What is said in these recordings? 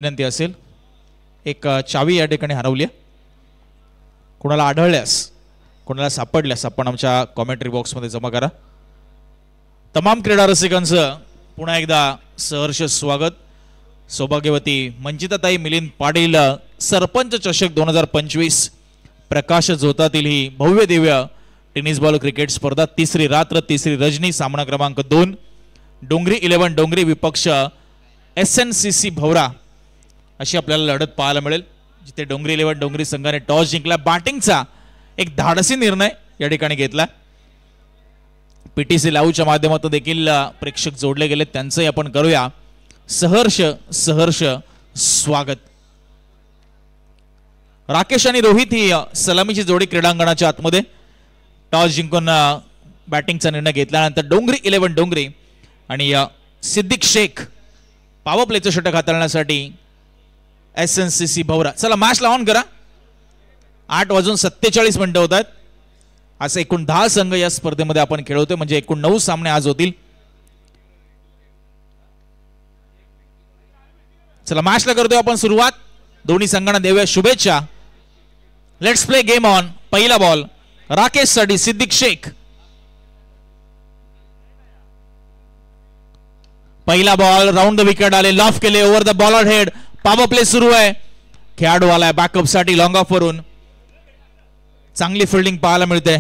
विनंती असेल, एक चावी या ठिकाणी हरवली आहे. कोणाला आढळल्यास, कोणाला सापडल्यास आपण आमच्या कॉमेंट्री बॉक्समध्ये जमा करा. तमाम क्रीडा रसिकांचं पुन्हा एकदा सहर्ष स्वागत. सौभाग्यवती मंजिताताई मिलिंद पाटील सरपंच चषक 2025 प्रकाश जोतातील ही भव्य दिव्य टेनिस बॉल क्रिकेट स्पर्धा, तिसरी रात्र तिसरी रजनी, सामना क्रमांक 2, डोंगरी 11 डोंगरी विपक्ष SNCC भवरा अशी आपल्याला लढत पाहायला मिळेल, जिथे डोंगरी 11 डोंगरी संघाने टॉस जिंकला. बॅटिंगचा एक धाडसी निर्णय या ठिकाणी घेतला. PTC लाईव्हच्या माध्यमातून देखील प्रेक्षक जोडले गेले, त्यांचंही आपण करूया सहर्ष सहर्ष स्वागत. राकेश आणि रोहित ही सलामीची जोडी क्रीडांगणाच्या आतमध्ये टॉस जिंकून बॅटिंगचा निर्णय घेतल्यानंतर डोंगरी 11 डोंगरी आणि सिद्दीक शेख पॉवर प्लेचं षटक हाताळण्यासाठी SNCC भवरा. चला मॅचला ऑन करा. 8:47 होत आहेत. असे एकूण 10 संघ या स्पर्धेमध्ये आपण खेळवतोय, म्हणजे एकूण 9 सामने आज होतील. चला मॅचला करतोय आपण सुरुवात. दोन्ही संघांना देऊया शुभेच्छा. Let's play game on. पहिला बॉल राकेश साठी सिद्दीक शेख. पहिला बॉल राऊंड द विकेट आले, लॉफ केले, over the bowler head. Power play सुरू आहे. खेळाडू आलाय बॅकअप साठी लॉंग ऑफ वरून. चांगली फिल्डिंग पाहायला मिळते.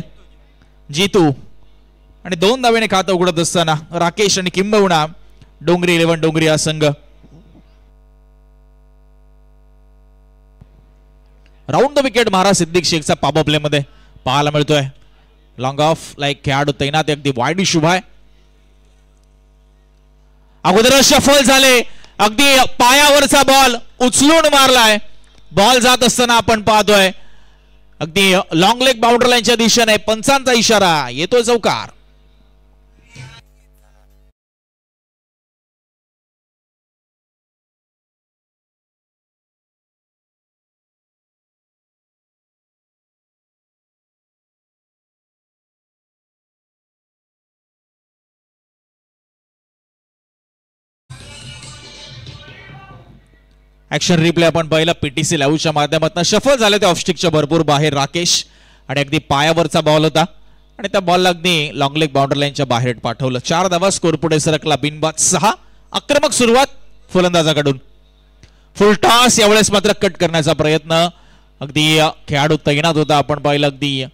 जीतू आणि 2 धावेने खातं उघडत असताना राकेश आणि किंबहुना डोंगरी 11 डोंगरी हा संघ. राऊंड द विकेट मारा सिद्दीक शेखचा पॉवर प्ले मध्ये पाहायला मिळतोय. लॉंग ऑफ लाईक खेळाडू तैनात, अगदी वाईड शुभ आहे. अगोदर शफल झाले, अगदी पायावरचा बॉल उचलून मारलाय. बॉल जात असताना आपण पाहतोय अगदी लॉंग लेग बाउंड्री लाईनच्या दिशेने. पंचांचा इशारा, येतोय चौकार. ऍक्शन रिप्ले आपण पाहिला PTC लाईव्हच्या माध्यमातून. शफल झाले ते ऑफस्टिकच्या भरपूर बाहेर राकेश, आणि अगदी पायावरचा बॉल होता आणि त्या बॉलला अगदी लॉंग लेग बाउंड्री लाईनच्या बाहेर पाठवलं. 4 धावा स्कोर पुढे सरकला. बिनबाद 6. आक्रमक सुरुवात फलंदाजाकडून. फुल टॉस, यावेळेस मात्र कट करण्याचा प्रयत्न. अगदी खेळाडू तैनात होता, आपण पाहिलं अगदी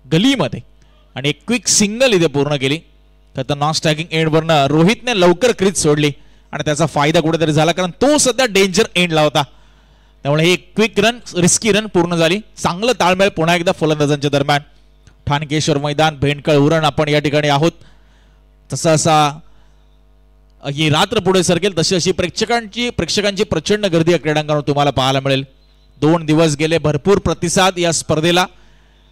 गलीमध्ये, आणि एक क्विक सिंगल इथे पूर्ण केली. तर नॉन स्ट्रायकिंग एंडवरनं रोहितने लवकर क्रीज सोडली आणि त्याचा फायदा कुठेतरी झाला, कारण तो सध्या डेंजर एंडला होता. त्यामुळे ही क्विक रन, रिस्की रन पूर्ण झाली. चांगलं ताळमेळ पुन्हा एकदा फलंदाजांच्या दरम्यान. ठाणकेश्वर मैदान, भेंडकळ उरण आपण या ठिकाणी आहोत. तसा असा ही रात्र पुढे सरकेल तशी अशी प्रेक्षकांची प्रचंड गर्दी या क्रीडांगणावर तुम्हाला पाहायला मिळेल. 2 दिवस गेले, भरपूर प्रतिसाद या स्पर्धेला,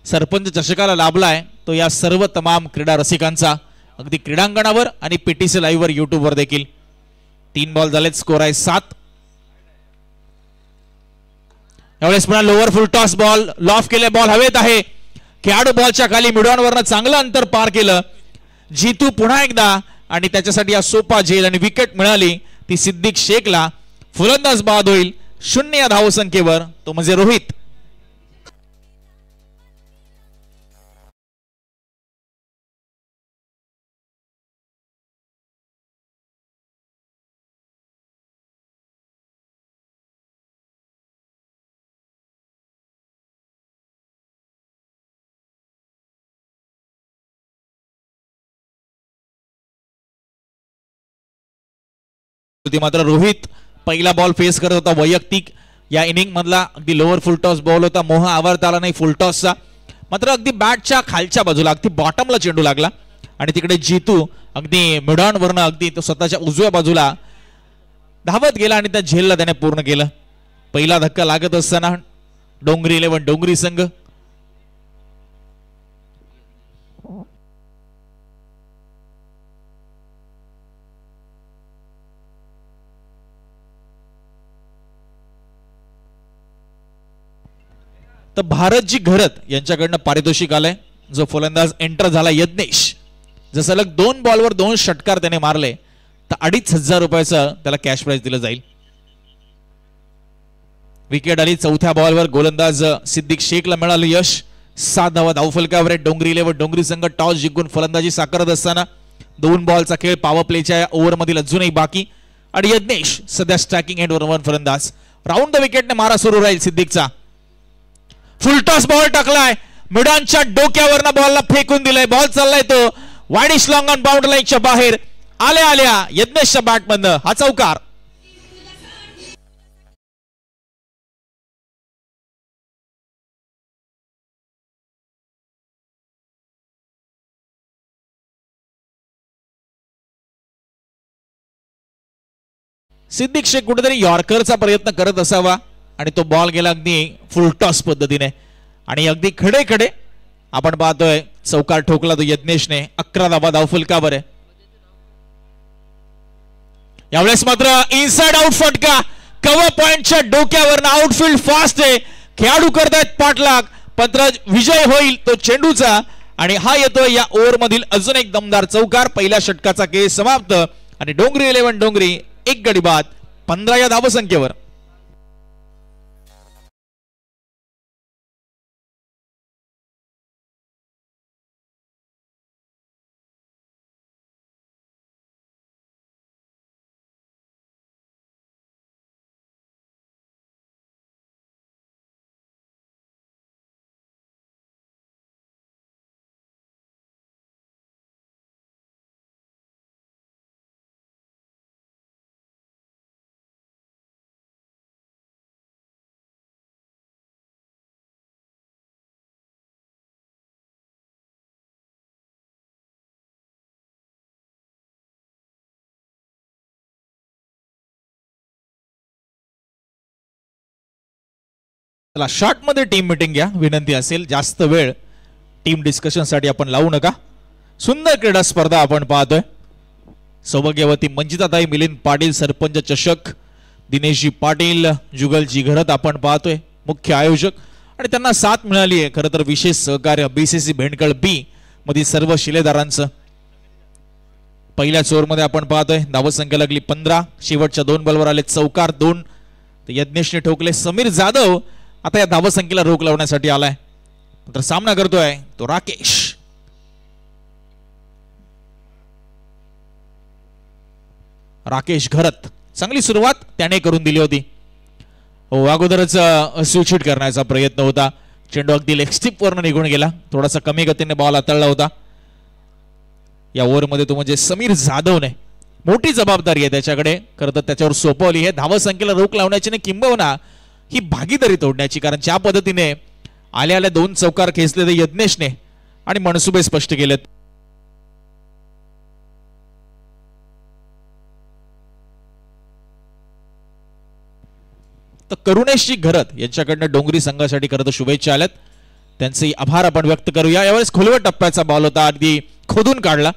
सरपंच चषकाला लाभलाय तो या सर्व तमाम क्रीडा रसिकांचा, अगदी क्रीडांगणावर आणि PTC लाईव्हवर, युट्यूबवर देखील. 3 बॉल झालेत, स्कोर आहे 7. यावेळेस पुन्हा लोअर फुल टॉस बॉल, लॉफ केले, बॉल हवेत आहे. खेळाडू बॉलच्या खाली मिडऑनवरनं चांगलं अंतर पार केलं. जीतू पुन्हा एकदा, आणि त्याच्यासाठी हा सोपा झेल आणि विकेट मिळाली ती सिद्दीक शेखला. फलंदाज बाद होईल 0 या धावसंख्येवर, तो म्हणजे रोहित. मात्र रोहित पहिला बॉल फेस करत होता वैयक्तिक या इनिंग मधला. अगदी लोअर फुल टॉस बॉल होता, मोह आवरता आला नाही फुल टॉसचा. मात्र अगदी बॅटच्या खालच्या बाजूला, अगदी बॉटमला चेंडू लागला, आणि तिकडे जीतू अगदी मिडऑन वरनं अगदी तो स्वतःच्या उजव्या बाजूला धावत गेला आणि त्या झेलला त्याने पूर्ण केलं. पहिला धक्का लागत असताना डोंगरी 11 डोंगरी संघ तर भारतजी घरत यांच्याकडनं पारितोषिक आलंय. जो फलंदाज एंटर झाला यज्ञेश, जर सलग 2 बॉलवर 2 षटकार त्याने मारले तर 2500 रुपयाचं त्याला कॅश प्राइज दिलं जाईल. विकेट आली चौथ्या बॉलवर गोलंदाज सिद्दीक शेखला मिळालं यश. 7 धावा धावफलकावर आहे. डोंगरी इलेव्हन डोंगरी संघ टॉस जिंकून फलंदाजी साकारत असताना 2 बॉलचा खेळ पॉवर प्लेच्या ओव्हर मधील अजूनही बाकी. आणि यज्ञेश सध्या स्ट्रायकिंग एंडवर 1 फलंदाज. राऊंड द विकेटने मारा सुरू राहील सिद्दीकचा. फुलटॉस बॉल टाकलाय मिडानच्या डोक्यावरनं बॉलला फेकून दिलाय. बॉल चाललाय तो वाईडिश लॉंग ऑन बाउंड्री लाईनच्या बाहेर. आल्या आल्या यज्ञेशच्या बॅटमधनं हा चौकार. सिद्दीक शेख कुठेतरी यॉर्करचा प्रयत्न करत असावा आणि तो बॉल गेला अगदी फुलटॉस पद्धतीने आणि अगदी खडे खडे आपण पाहतोय चौकार ठोकला तो यज्ञेशने. 11 धावा धावफलकावर आहे. यावेळेस मात्र इनसाइड आउट फटका कव्हर पॉइंटच्या डोक्यावरनं. आउटफील्ड फास्ट आहे. खेळाडू करतायत पाठलाग. पत्रज विजय होईल तो चेंडूचा आणि हा येतोय या ओव्हर मधील अजून एक दमदार चौकार. पहिल्या षटकाचा खेळ समाप्त आणि डोंगरी इलेव्हन डोंगरी 1 गडी बाद 15 या धावसंख्येवर. शॉर्ट मध्ये टीम मीटिंग घ्या विनंती असेल. जास्त वेळ टीम डिस्कशन साठी आपण लावू नका. सुंदर क्रीडा स्पर्धा आपण पाहतोय. सौभाग्यवती मंजिताताई मिलिंद पाटील सरपंच चषक. दिनेशजी पाटील जुगलजी घरत आपण पाहतोय मुख्य आयोजक आणि त्यांना साथ मिळाली आहे. खरं तर विशेष सहकार्य बीसीसी भेंडकळ बी मधील सर्व शिलेदारांचं. पहिल्याच ओव्हर मध्ये आपण पाहतोय धावसंख्या लागली 15. शेवटच्या 2 बॉलवर आले चौकार 2. यज्ञेशने ठोकले. समीर जाधव आता या धावसंख्येला रोख लावण्यासाठी आलाय. तर सामना करतोय तो राकेश. राकेश घरत. चांगली सुरुवात त्याने करून दिली होती. अगोदरच स्विच हिट करण्याचा प्रयत्न होता. चेंडू अगदी लेग स्टिप वरनं निघून गेला. थोडासा कमी गतीने बॉल हाताळला होता. या ओव्हर मध्ये तो म्हणजे समीर जाधवने मोठी जबाबदारी आहे त्याच्याकडे. खरं तर त्याच्यावर सोपवली आहे. धावसंख्येला रोख लावण्याची नाही किंबहुना ही भागीदारी तोडण्याची. कारण ज्या पद्धतीने आल्या आल्या 2 चौकार खेचले ते यज्ञेशने आणि मनसुबे स्पष्ट केलेत. तर करुणेशजी घरत यांच्याकडनं डोंगरी संघासाठी खरं तर शुभेच्छा आल्यात. त्यांचे आभार आपण व्यक्त करूया. यावेळेस खोलवर टप्प्याचा बॉल होता. अगदी खोदून काढला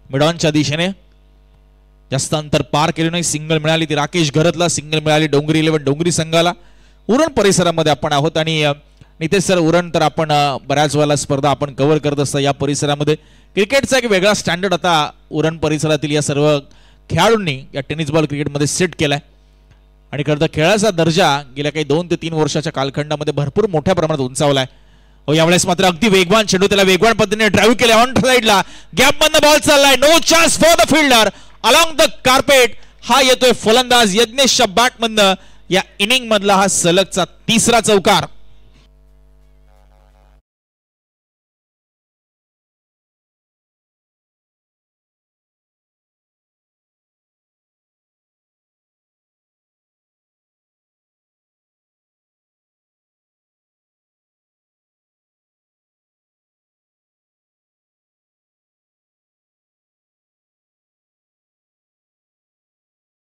मिडॉनच्या दिशेने. जास्त अंतर पार केले नाही. सिंगल मिळाली ती राकेश घरतला. सिंगल मिळाली डोंगरी इलेव्हन डोंगरी संघाला. उरण परिसरामध्ये आपण आहोत आणि नितेश सर उरण तर आपण बऱ्याच वेळेला स्पर्धा आपण कव्हर करत असता या परिसरामध्ये. क्रिकेटचा एक वेगळा स्टँडर्ड आता उरण परिसरातील या सर्व खेळाडूंनी या टेनिस बॉल क्रिकेटमध्ये सेट केलाय आणि खरं तर खेळाचा दर्जा गेल्या काही 2 ते 3 वर्षाच्या कालखंडामध्ये भरपूर मोठ्या प्रमाणात उंचावलाय. यावेळेस मात्र अगदी वेगवान चेंडू त्याला वेगवान पद्धतीने ड्राईव्ह केला. ऑन साइडला गॅप मधनं बॉल चाललाय. No chance for the fielder along the carpet. हा येतोय फलंदाज यज्ञेशच्या बॅट मधनं. या इनिंग मधला हा सलगचा 3रा चौकार.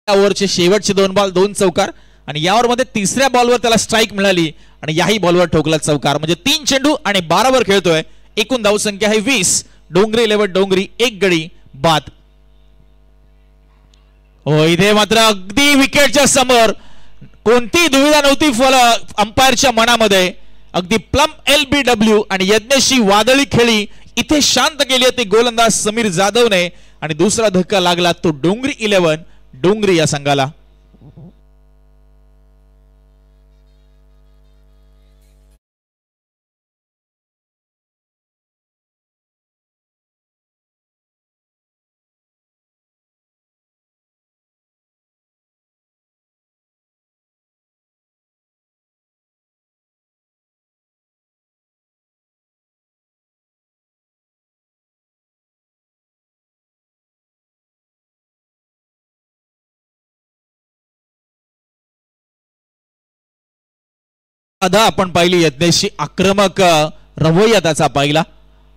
ओव्हरचे शेवटचे 2 बॉल 2 चौकार आणि यावर मध्ये 3ऱ्या बॉलवर त्याला स्ट्राइक मिळाली आणि याही बॉलवर ठोकला चौकार. म्हणजे 3 चेंडू आणि 12 वर खेळतोय. एकूण धावसंख्या आहे 20. डोंगरी इलेव्हन डोंगरी 1 गडी बाद. हो इथे मात्र अगदी विकेटच्या समोर कोणती दुविधा नव्हती अंपायरच्या मनामध्ये. अगदी प्लम LBW आणि यज्ञेशची वादळी खेळी इथे शांत केली होती गोलंदाज समीर जाधवने आणि दुसरा धक्का लागला तो डोंगरी इलेव्हन डोंगरी या संघाला. आधा आपण पाहिली यज्ञेशची आक्रमक रवैया त्याचा पहिला,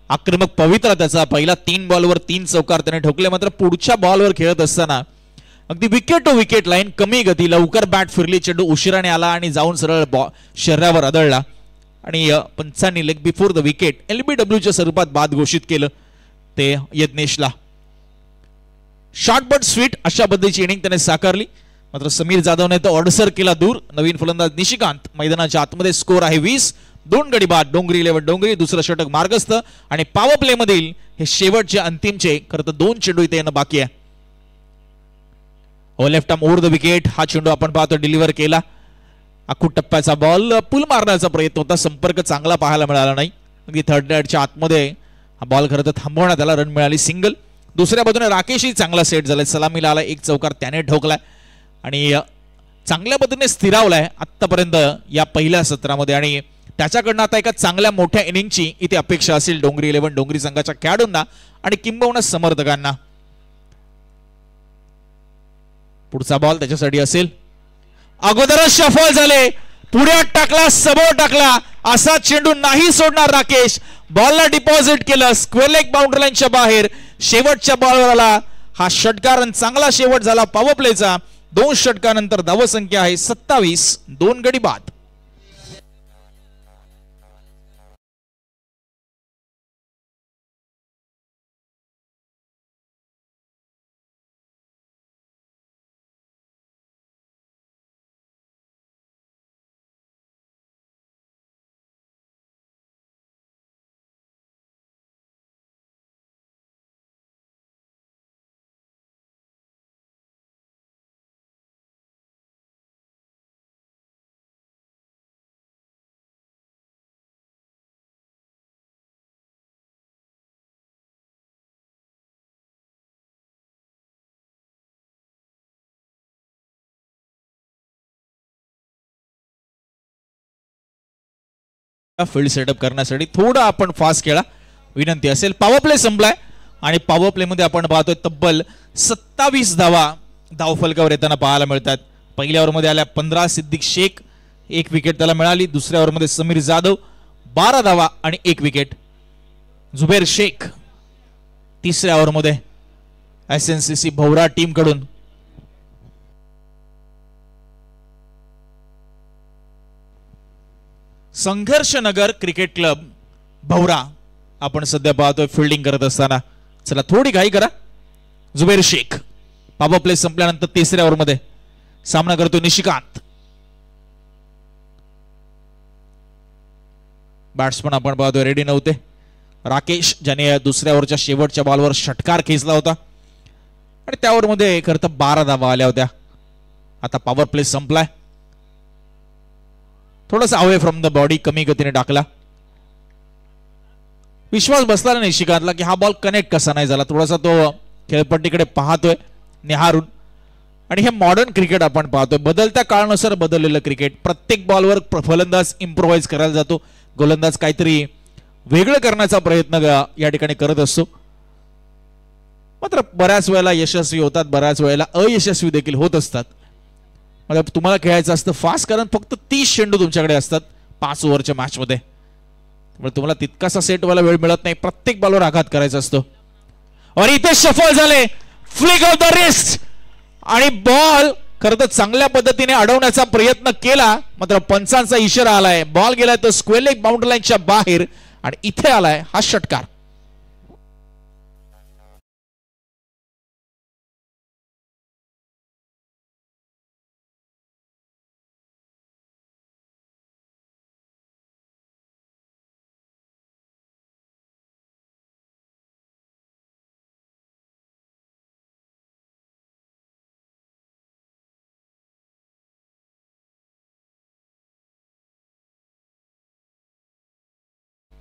आक्रमक पवित्र त्याचा पहिला 3 बॉलवर 3 चौकार त्याने ठोकले. मात्र पुढच्या बॉलवर खेळत असताना अगदी विकेट टू विकेट लाईन, कमी गती, लवकर बॅट फिरली, चेंडू उशिराने आला आणि जाऊन सरळ शरीरावर आदळला आणि पंचांनी लेग बिफोर द विकेट LBWच्या स्वरूपात बाद घोषित केलं ते यज्ञेशला. शॉर्ट बट स्वीट अशा पद्धतीची इनिंग त्याने साकारली. मात्र समीर जाधवने तो ऑर्डसर केला दूर. नवीन फलंदाज निशिकांत मैदानाच्या आतमध्ये. स्कोर आहे 20. 2 गडी बाद. डोंगरी 11 डोंगरी. दुसरं षटक मार्गस्थ आणि पॉवर प्ले मधील हे शेवटचे अंतिमचे खरं तर 2 चेंडू इथे येणं बाकी आहे. Left arm over the wicket हा चेंडू आपण पाहतो डिलिव्हर केला. आखूट टप्प्याचा बॉल पुल मारण्याचा प्रयत्न होता, संपर्क चांगला पाहायला मिळाला नाही. अगदी थर्ड नेटच्या आतमध्ये हा बॉल खरं तर थांबवण्यात आला. रन मिळाली सिंगल. दुसऱ्या बाजूने राकेशही चांगला सेट झालाय. सलामीला आला, 1 चौकार त्याने ठोकलाय आणि चांगल्या पद्धतीने स्थिरावलाय आतापर्यंत या पहिल्या सत्रामध्ये आणि त्याच्याकडनं आता एका चांगल्या मोठ्या इनिंगची इथे अपेक्षा असेल डोंगरी 11 डोंगरी संघाच्या खेळाडूंना आणि किंबहुना समर्थकांना. पुढचा बॉल त्याच्यासाठी असेल. अगोदरच शफल झाले, पुढे टाकला, समोर टाकला, असा चेंडू नाही सोडणार राकेश. बॉलला डिपॉझिट केलं, स्क्वेअर लेग बाउंड्री लाईनच्या बाहेर. शेवटच्या बॉलवर आला हा षटकार. चांगला शेवट झाला पॉवर प्लेचा. 2 षटकानंतर धावसंख्या आहे 27. 2 गडी बाद. फील्ड सेटअप करण्यासाठी थोडा आपण फास्ट खेळा विनंती असेल. पॉवर प्ले संपलाय आणि पॉवर प्ले मध्ये आपण पाहतोय तब्बल 27 धावा धावफलकावर येताना पाहायला मिळतात. पहिल्या ओव्हरमध्ये आल्या 15 सिद्दीक शेख, 1 विकेट त्याला मिळाली. दुसऱ्या ओव्हरमध्ये समीर जाधव 12 धावा आणि 1 विकेट. जुबेर शेख तिसऱ्या ओव्हरमध्ये SNCC भौरा टीम कडून. संघर्ष नगर क्रिकेट क्लब भौरा आपण सध्या पाहतोय फिल्डिंग करत असताना. चला थोडी घाई करा. जुबेर शेख पॉवर प्ले संपल्यानंतर तिसऱ्या ओव्हरमध्ये सामना करतो निशिकांत. बॅट्समन आपण पाहतोय रेडी नव्हते. राकेश ज्याने दुसऱ्या ओव्हरच्या शेवटच्या बॉलवर षटकार खेचला होता आणि त्या ओव्हरमध्ये खरं तर 12 धावा आल्या होत्या. आता पॉवर प्ले संपलाय. थोडासा अवे फ्रॉम द बॉडी, कमी गतीने टाकला. विश्वास बसला नाही निशिकांतला की हा बॉल कनेक्ट कसा नाही झाला. थोडासा तो खेळपट्टीकडे पाहतोय निहारून. आणि हे मॉडर्न क्रिकेट आपण पाहतोय, बदलत्या काळानुसार बदललेलं क्रिकेट. प्रत्येक बॉलवर फलंदाज इम्प्रोव्हाइज करायला जातो, गोलंदाज काहीतरी वेगळं करण्याचा प्रयत्न या ठिकाणी करत असतो. मात्र बऱ्याच वेळेला यशस्वी होतात, बऱ्याच वेळेला अयशस्वी देखील होत असतात. मतलब तुम्हाला खेळायचं असतं फास्ट, कारण फक्त 30 चेंडू तुमच्याकडे असतात 5 ओव्हरच्या मॅच मध्ये. त्यामुळे तुम्हाला तितकासा सेट व्हायला वेळ मिळत नाही, प्रत्येक बॉलवर आघात करायचा असतो. आणि इथे शफल झाले, फ्लिक ऑफ द रिस्ट आणि बॉल खरं तर चांगल्या पद्धतीने अडवण्याचा प्रयत्न केला. मात्र पंचांचा इशारा आलाय. बॉल गेलाय तो स्क्वेअर लेग बाउंड्री लाईनच्या बाहेर आणि इथे आलाय हा षटकार.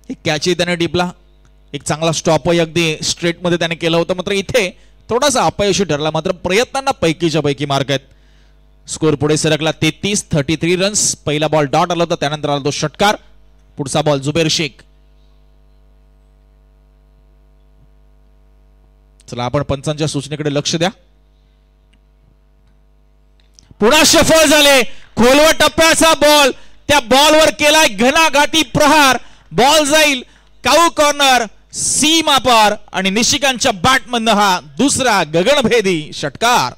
एक कॅचही त्याने टिपला, एक चांगला स्टॉपही अगदी स्ट्रेट मध्ये त्याने केला होता. मात्र इथे थोडासा अपयशी ठरला. मात्र प्रयत्नांना पैकीच्या पैकी मार्क आहेत. स्कोर पुढे सरकला 33 रन्स. पहिला बॉल डॉट आला होता, त्यानंतर आला तो षटकार. पुढचा बॉल जुबेर शेख. चला आपण पंचांच्या सूचनेकडे लक्ष द्या. पुन्हा शफल झाले, खोलवर टप्प्याचा बॉल त्या बॉलवर केलाय घणाघाती प्रहार. बॉल जाईल काऊ कॉर्नर सीमा पार आणि निशिकांतच्या बॅटमधनं हा दुसरा गगनभेदी षटकार.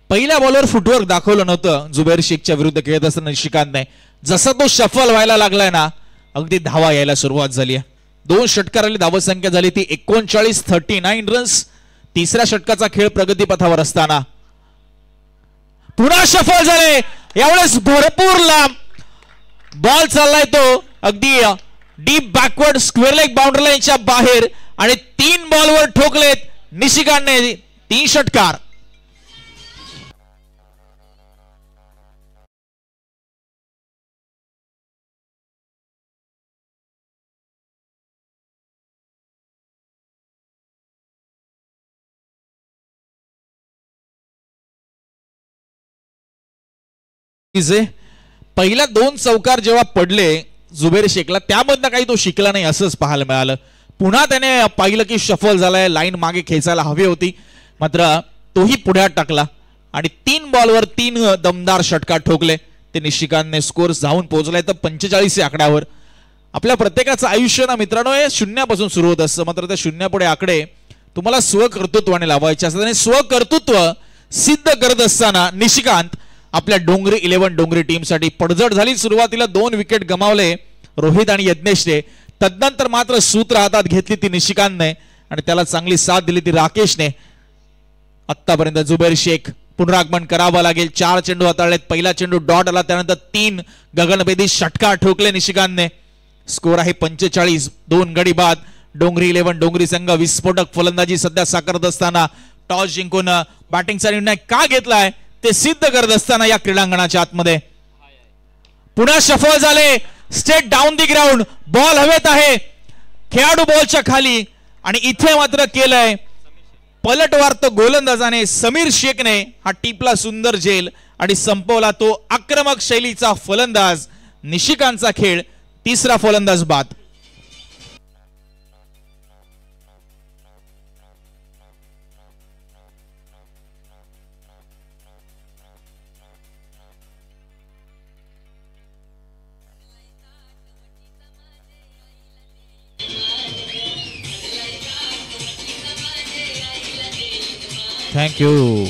पहिल्या बॉलवर फुटवर्क दाखवलं नव्हतं जुबैर शेखच्या विरुद्ध खेळत असताना निशिकांतने. जसा तो शफल व्हायला लागलाय ना अगदी धावा यायला सुरुवात झाली आहे. 2 षटकाराली धावसंख्या झाली ती 39 रन्स. तिसऱ्या षटकाचा खेळ प्रगतीपथावर असताना पुन्हा शफल झाले. यावेळेस भरपूर लांब बॉल चाललाय तो अगदी deep backward square leg boundary लाईनच्या बाहेर आणि 3 बॉलवर ठोकलेत निशिकांतने 3 षटकार. पहिल्या 2 चौकार जेव्हा पडले जुबैर शेखला त्यामधनं काही तो शिकला नाही असंच पाहायला मिळालं. पुन्हा त्याने पाहिलं की शफल झालाय, लाईन मागे खेचायला हवी होती, मात्र तोही पुढ्यात टाकला आणि 3 बॉलवर 3 दमदार षटकार ठोकले. ते निशिकांतने स्कोर जाऊन पोहोचलाय तर 45 या आकड्यावर. आपल्या प्रत्येकाचं आयुष्य ना मित्रांनो हे शून्यापासून सुरू होत असतं, मात्र त्या शून्यापुढे आकडे तुम्हाला स्वकर्तृत्वाने लावायचे असतात आणि स्वकर्तृत्व सिद्ध करत असताना निशिकांत आपल्या डोंगरी 11 डोंगरी टीमसाठी पडझड झाली. सुरुवातीला 2 विकेट गमावले रोहित आणि यज्ञेशने, तदनंतर मात्र सूत्र हातात घेतली ती निशिकांतने आणि त्याला चांगली साथ दिली ती राकेशने. आतापर्यंत जुबैर शेख पुनरागमन करावं लागेल. 4 चेंडू हाताळलेत. पहिला चेंडू डॉट आला, त्यानंतर 3 गगनभेदी षटकार ठोकले निशिकांतने. स्कोर आहे 45. 2 गडी बाद. डोंगरी 11 डोंगरी संघ विस्फोटक फलंदाजी सध्या साकारत असताना टॉस जिंकून बॅटिंगचा निर्णय का घेतलाय ते सिद्ध करत असताना या क्रीडांगणाच्या आतमध्ये पुन्हा शफल झाले. Straight down the ground. Ball हवेत आहे, खेळाडू बॉलच्या खाली आणि इथे मात्र केलंय पलटवार तो गोलंदाजाने समीर शेखने. हा टिपला सुंदर झेल आणि संपवला तो आक्रमक शैलीचा फलंदाज. निशिकांतचा खेळ 3रा फलंदाज बाद. Thank you.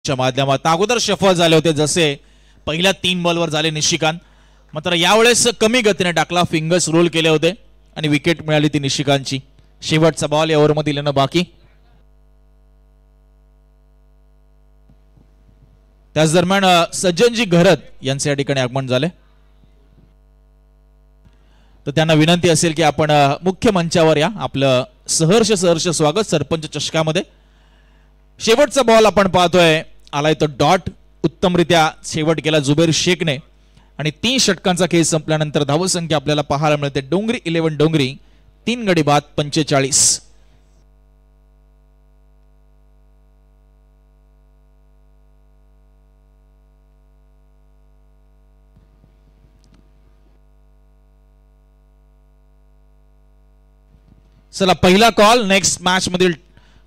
माध्यमात अगोदर शफल झाले होते जसे पहिल्या 3 बॉलवर झाले निशिकांत, मात्र यावेळेस कमी गतीने टाकला. फिंगर्स रोल केले होते आणि विकेट मिळाली ती निशिकांतची. शेवटचा बॉल या ओव्हरमध्ये येणं बाकी. त्याच दरम्यान सज्जनजी घरत यांचे या ठिकाणी आगमन झाले, तर त्यांना विनंती असेल की आपण मुख्य मंचावर या. आपलं सहर्ष स्वागत सरपंच चषकामध्ये. शेवटचा बॉल आपण पाहतोय आलाय तो डॉट. उत्तमरित्या शेवट केला जुबैर शेखने आणि 3 षटकांचा खेळ संपल्यानंतर धावसंख्या आपल्याला पाहायला मिळते डोंगरी 11 डोंगरी 3 गडी बाद 45. चला पहिला कॉल नेक्स्ट मॅच मधील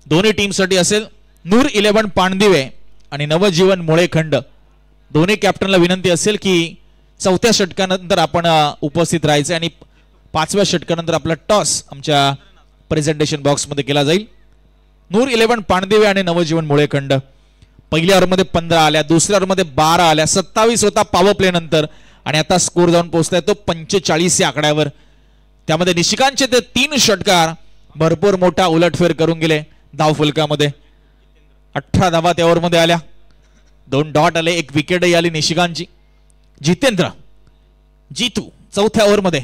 दोन्ही टीम साठी असेल. नूर 11 पाणदिवे आणि नवजीवन मुळेखंड दोन्ही कॅप्टनला विनंती असेल की 4थ्या षटकानंतर आपण उपस्थित राहायचे आणि 5व्या षटकानंतर आपला टॉस आमच्या प्रेझेंटेशन बॉक्स मध्ये केला जाईल. नूर 11 पाणदिवे आणि नवजीवन मुळेखंड पहिल्या ओव्हरमध्ये 15 आल्या, दुसऱ्या ओव्हरमध्ये 12 आल्या, 27 होता पॉवर प्ले नंतर आणि आता स्कोर जाऊन पोहोचलाय तो 45 या आकड्यावर. त्यामध्ये निशिकांतचे ते 3 षटकार भरपूर मोठा उलटफेर करून गेले धावफलकामध्ये. 18 धावा त्या ओव्हरमध्ये आल्या, 2 डॉट आले, 1 विकेटही आली निशिकांतची. जितेंद्र जीतू 4थ्या ओव्हरमध्ये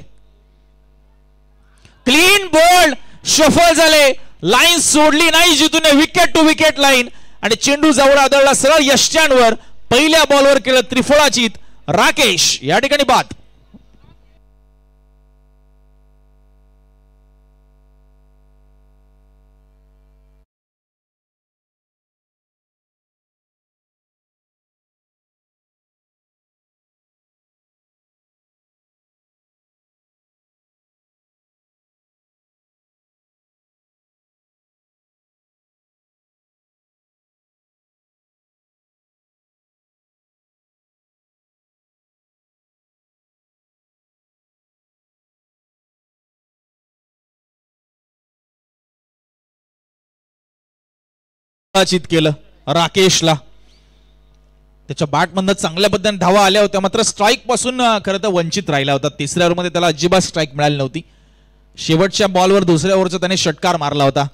क्लीन बोल्ड शफल झाले. लाईन सोडली नाही जितूने. विकेट टू विकेट लाईन आणि चेंडू जवळ आदळला सरळ यष्ट्यांवर. पहिल्या बॉलवर केलं त्रिफळाचीत. राकेश या ठिकाणी बाद. चित केलं राकेशला. त्याच्या बॅटमधनं चांगल्या पद्धतीने धावा आल्या होत्या, मात्र स्ट्राईक पासून खरं तर वंचित राहिला होता. तिसऱ्या ओव्हरमध्ये त्याला अजिबात स्ट्राईक मिळाली नव्हती. शेवटच्या बॉलवर दुसऱ्या ओव्हरचा त्याने षटकार मारला होता.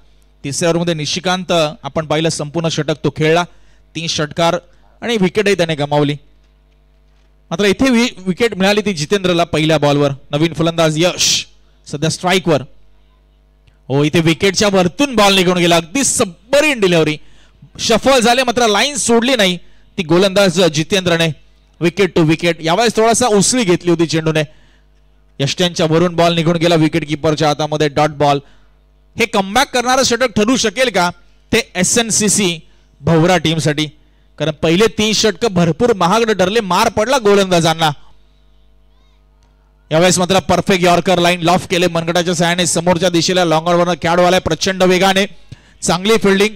तिसऱ्या ओव्हरमध्ये निशिकांत आपण पाहिलं संपूर्ण षटक तो खेळला. 3 षटकार आणि विकेटही त्याने गमावली. मात्र इथे विकेट मिळाली ती जितेंद्रला पहिल्या बॉलवर. नवीन फलंदाज यश सध्या स्ट्राईकवर. हो, इथे विकेटच्या वरतून बॉल निघून गेला. अगदी सबरीन डिलिव्हरी, शफल झाले मात्र लाईन सोडली नाही ती गोलंदाज जितेंद्रने. Wicket to wicket. यावेळेस थोडासा उसळी घेतली होती चेंडूने. यष्ट्यांच्या वरून बॉल निघून गेला विकेट किपरच्या हातामध्ये. Dot ball. हे कमबॅक करणारं षटक ठरू शकेल का ते SNCC भवरा टीमसाठी? कारण पहिले 3 षटक भरपूर महागडे ठरले. मार पडला गोलंदाजांना. यावेळेस मात्र परफेक्ट यॉर्कर लाईन लॉफ केले मनगटाच्या सहाय्याने. समोरच्या दिशेला लॉंग ऑनवरनं खेळाडू आलाय प्रचंड वेगाने. चांगली फिल्डिंग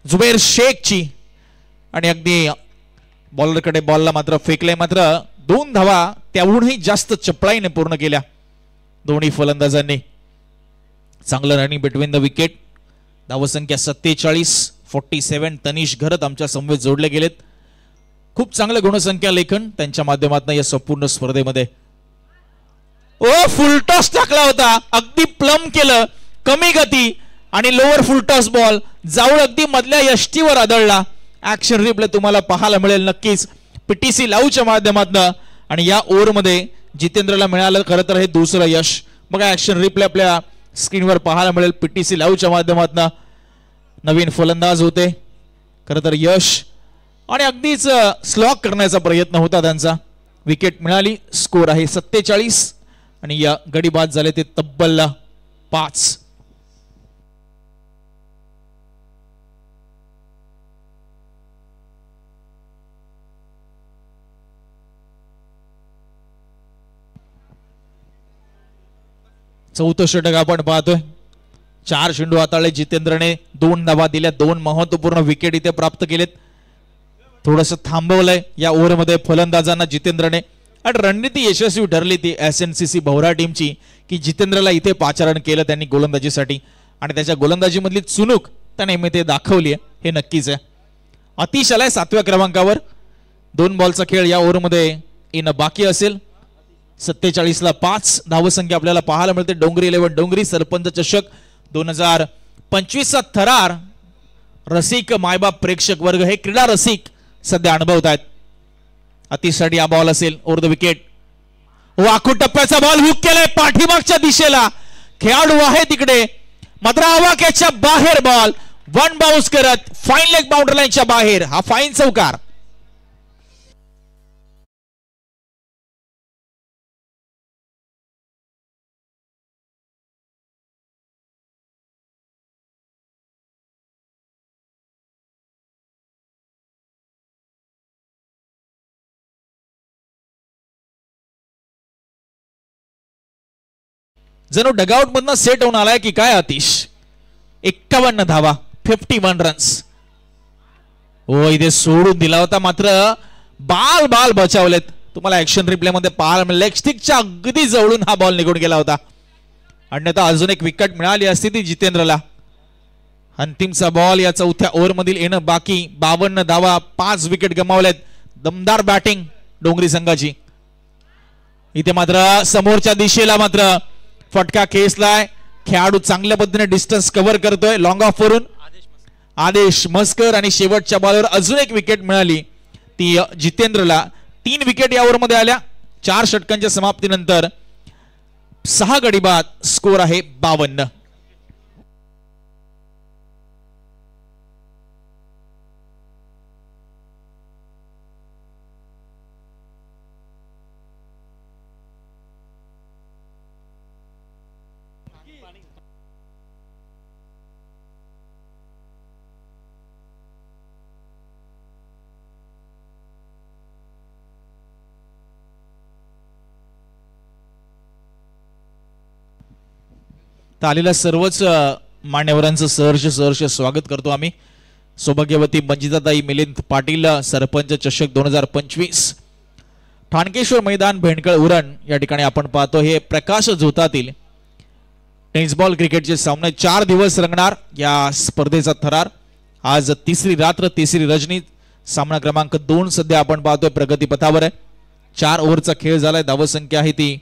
जुबैर शेखची आणि अगदी बॉलरकडे बॉलला मात्र फेकले. मात्र 2 धावा त्याहूनही जास्त चपळाईने पूर्ण केल्या दोन्ही फलंदाजांनी. चांगलं रनिंग बिटवीन द विकेट. धावसंख्या 47. तनिष घरत आमच्या समवेत जोडले गेलेत. खूप चांगलं गुणसंख्या लेखन त्यांच्या माध्यमातून या संपूर्ण स्पर्धेमध्ये. फुलटॉस टाकला होता, अगदी प्लम केलं. कमी गती आणि लोअर फुलटॉस बॉल जाऊन अगदी मधल्या यष्टीवर आदळला. ऍक्शन रिप्ले तुम्हाला पाहायला मिळेल नक्कीच PTC लाऊच्या माध्यमातून. आणि या ओव्हरमध्ये जितेंद्रला मिळालं खरं तर हे दुसरं यश. बघा ऍक्शन रिप्ले आपल्या स्क्रीनवर पाहायला मिळेल PTC लाऊच्या माध्यमातून. नवीन फलंदाज होते खरं तर यश आणि अगदीच स्लॉक करण्याचा प्रयत्न होता त्यांचा. विकेट मिळाली. स्कोर आहे 47 आणि या गडी बाद झाले ते तब्बल 5. चौथं षटक आपण पाहतोय. 4 चेंडू हाताळले जितेंद्रने. 2 धावा दिल्या. 2 महत्वपूर्ण विकेट इथे प्राप्त केलेत. थोडस थांबवलंय या ओव्हरमध्ये फलंदाजांना जितेंद्रने. आणि रणनीती यशस्वी ठरली ती SNCC भवरा टीमची की जितेंद्रला इथे पाचारण केलं त्यांनी गोलंदाजीसाठी. आणि त्याच्या गोलंदाजीमधली चुणूक त्याने इथे दाखवली आहे हे नक्कीच आहे. अतिश आलाय 7व्या क्रमांकावर. 2 बॉलचा खेळ या ओव्हरमध्ये येणं बाकी असेल. 47ला 5 धावसंख्या आपल्याला पाहायला मिळते. डोंगरी 11 डोंगरी सरपंच चषक 2025चा थरार रसिक मायबाप प्रेक्षक वर्ग हे क्रीडा रसिक सध्या अनुभवत आहेत. अतिसाठी हा बॉल असेल ओव्हर द विकेट. वाकू टप्प्याचा बॉल हुक केलाय पाठीमागच्या दिशेला. खेळाडू आहे तिकडे मात्र आवाक्याच्या बाहेर बॉल. 1 बाउन्स करत फाईन लेग बाउंड्री लाईनच्या बाहेर. हा फाईन चौकार. जणू डगआउट मधनं सेट होऊन आलाय की काय आतिश. 51 धावा 51 रन्स. हो, इथे सोडून दिला होता मात्र बाल बचावलेत. तुम्हाला ऍक्शन रिप्ले मध्ये पाहायला मिळेल. लेग स्टिकच्या अगदी जवळून हा बॉल निघून गेला होता. अन्यथा अजून एक विकेट मिळाली असती ती जितेंद्रला. अंतिमचा बॉल या चौथ्या ओव्हर मधील येणं बाकी. 52 धावा 5 विकेट गमावलेत. दमदार बॅटिंग डोंगरी संघाची. इथे मात्र समोरच्या दिशेला मात्र फटका खेचलाय. खेळाडू चांगल्या पद्धतीने डिस्टन्स कव्हर करतोय लॉंग ऑफ वरून. आदेश मस्कर आणि शेवटच्या बॉलवर अजून एक विकेट मिळाली ती जितेंद्रला. 3 विकेट या ओव्हरमध्ये आल्या. 4 षटकांच्या समाप्तीनंतर 6 गडी बाद. स्कोर आहे 52. आलेल्या सर्वच मान्यवरांचं सहर्ष स्वागत करतो आम्ही. सौभाग्यवती मंजिताताई मिलिंद पाटील सरपंच चषक 2025 ठाणकेश्वर मैदान भेंडकळ उरण या ठिकाणी आपण पाहतो. हे प्रकाश झोतातील टेनिस बॉल क्रिकेटचे सामने 4 दिवस रंगणार या स्पर्धेचा थरार. आज तिसरी रात्र तिसरी रजनी. सामना क्रमांक 2 सध्या आपण पाहतोय प्रगती पथावर आहे. 4 ओव्हरचा खेळ झालाय. धावसंख्या आहे ती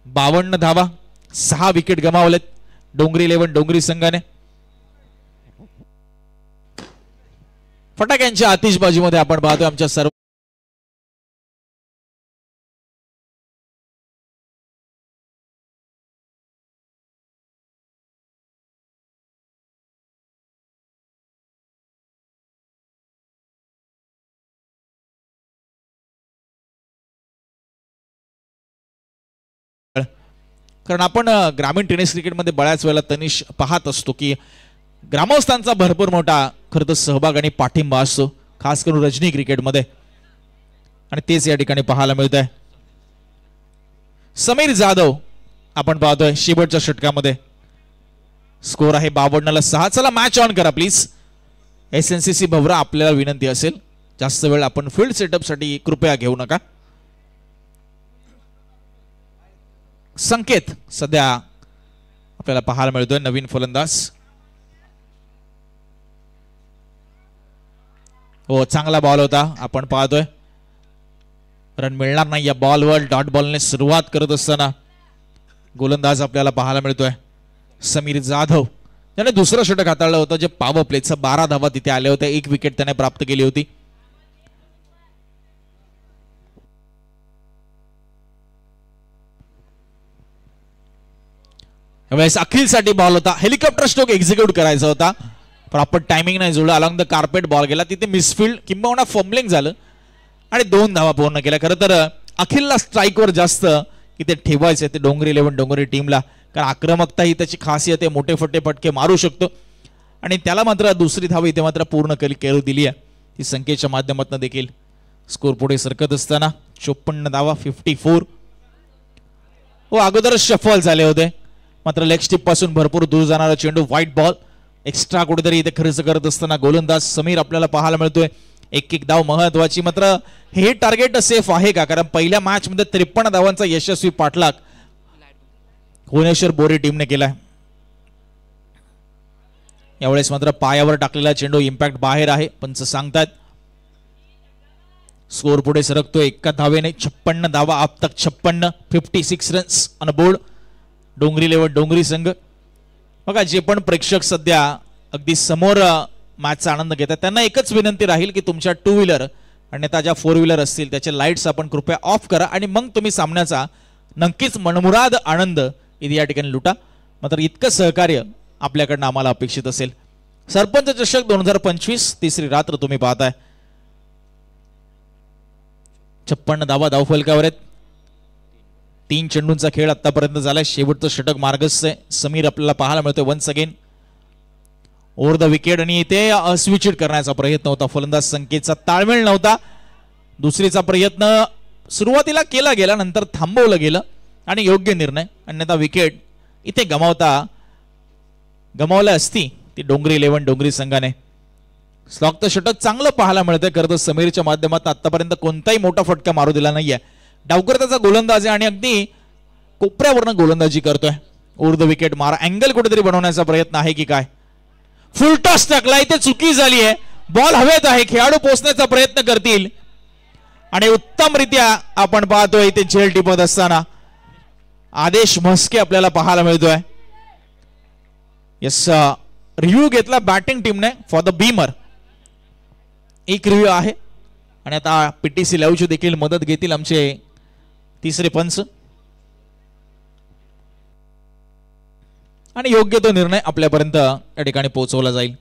52 धावा. 6 विकेट गमावलेत डोंगरी 11 डोंगरी संघाने. फटाक्यांच्या आतिषबाजीमध्ये आपण पाहतोय आमच्या सर्व कारण आपण ग्रामीण टेनिस क्रिकेटमध्ये बऱ्याच वेळेला तनिष पाहत असतो की ग्रामस्थांचा भरपूर मोठा खरं तर सहभाग आणि पाठिंबा असतो खास करून रजनी क्रिकेटमध्ये आणि तेच या ठिकाणी पाहायला मिळत आहे. समीर जाधव आपण पाहतोय शेवटच्या षटकामध्ये. स्कोर आहे 52-6. चला मॅच ऑन करा प्लीज. SNCC भवरा आपल्याला विनंती असेल जास्त वेळ आपण फील्ड सेटअप साठी कृपया घेऊ नका. संकेत सध्या आपल्याला पाहायला मिळतोय नवीन फलंदाज. हो चांगला बॉल होता. आपण पाहतोय रन मिळणार नाही या बॉलवर. डॉट बॉलने सुरुवात करत असताना गोलंदाज आपल्याला पाहायला मिळतोय समीर जाधव. त्याने दुसरं षटक हाताळलं होतं जे पॉवर प्लेचं. 12 धावा तिथे आले होते. 1 विकेट त्याने प्राप्त केली होती. यावेळेस अखिलसाठी बॉल होता. हेलिकॉप्टर स्ट्रोक एक्झिक्यूट करायचा होता. प्रॉपर टायमिंग नाही जुळलं. अलॉंग द कार्पेट बॉल गेला. तिथे मिसफिल्ड किंबहुना फंबलिंग झालं आणि 2 धावा पूर्ण केल्या. खरं तर अखिलला स्ट्राईकवर जास्त इथे ठेवायचं ते डोंगरी 11 डोंगरी टीमला. कारण आक्रमकता ही त्याची खासियत आहे. मोठे फटे फटके मारू शकतो आणि त्याला मात्र दुसरी धाव इथे मात्र पूर्ण केली दिली आहे ती संख्येच्या माध्यमातून देखील. स्कोर पुढे सरकत असताना 54 धावा 54. हो अगोदरच शफल झाले होते मात्र लेग स्टिप पासून भरपूर दूर जाणारा चेंडू. व्हाईट बॉल एक्स्ट्रा कुठेतरी इथे खर्च करत असताना गोलंदाज समीर आपल्याला पाहायला मिळतोय. एक धाव महत्वाची. मात्र हे टार्गेट सेफ आहे का? कारण पहिल्या मॅच मध्ये 53 धावांचा यशस्वी पाठलाग भुवनेश्वर बोरी टीमने केलाय. यावेळेस मात्र पायावर टाकलेला चेंडू इम्पॅक्ट बाहेर आहे पंच सांगतात. स्कोर पुढे सरकतोय 1 धावेने. 56 धावा अब तक 56. 56 रन्स ऑन बोर्ड डोंगरी 11 डोंगरी संघ. बघा जे पण प्रेक्षक सध्या अगदी समोर मॅचचा आनंद घेतात त्यांना एकच विनंती राहील की तुमच्या 2 व्हीलर आणि त्या 4 व्हीलर असतील त्याचे लाईट्स आपण कृपया ऑफ करा आणि मग तुम्ही सामन्याचा नक्कीच मनमुराद आनंद इथे या ठिकाणी लुटा. मात्र इतकं सहकार्य आपल्याकडनं आम्हाला अपेक्षित असेल. सरपंच चषक 2025 तिसरी रात्र तुम्ही पाहताय. 56 धावा धावफलकावर आहेत. 3 चेंडूंचा खेळ आतापर्यंत झालाय. शेवटचं षटक मार्गस्थ आहे. समीर आपल्याला पाहायला मिळतोय once again over the wicket आणि इथे अस्विचित करण्याचा प्रयत्न होता. फलंदाज संकेतचा ताळमेळ नव्हता. दुसरीचा प्रयत्न सुरुवातीला केला गेला नंतर थांबवलं गेलं आणि योग्य निर्णय. अन्यथा विकेट इथे गमावला असती ती डोंगरी 11 डोंगरी संघाने. स्लॉगचं षटक चांगलं पाहायला मिळतंय. खरं तर समीरच्या माध्यमातून आतापर्यंत कोणताही मोठा फटका मारू दिला नाहीये. डावकरताचा गोलंदाज आहे आणि अगदी कोपऱ्यावरनं गोलंदाजी करतोय. ओव्हर द विकेट मारा अँगल कुठेतरी बनवण्याचा प्रयत्न आहे की काय? फुल टॉस टाकला. इथे चुकी झाली आहे. बॉल हवेत आहे. खेळाडू पोहोचण्याचा प्रयत्न करतील आणि उत्तमरित्या आपण पाहतोय इथे झेल टिपत असताना आदेश म्हस्के आपल्याला पाहायला मिळतोय. यस रिव्ह्यू घेतला बॅटिंग टीमने फॉर द बीमर. एक रिव्ह्यू आहे आणि आता PTC लाईव्हची देखील मदत घेतील आमचे तिसरे पंच आणि योग्य तो निर्णय आपल्यापर्यंत या ठिकाणी पोहोचवला जाईल.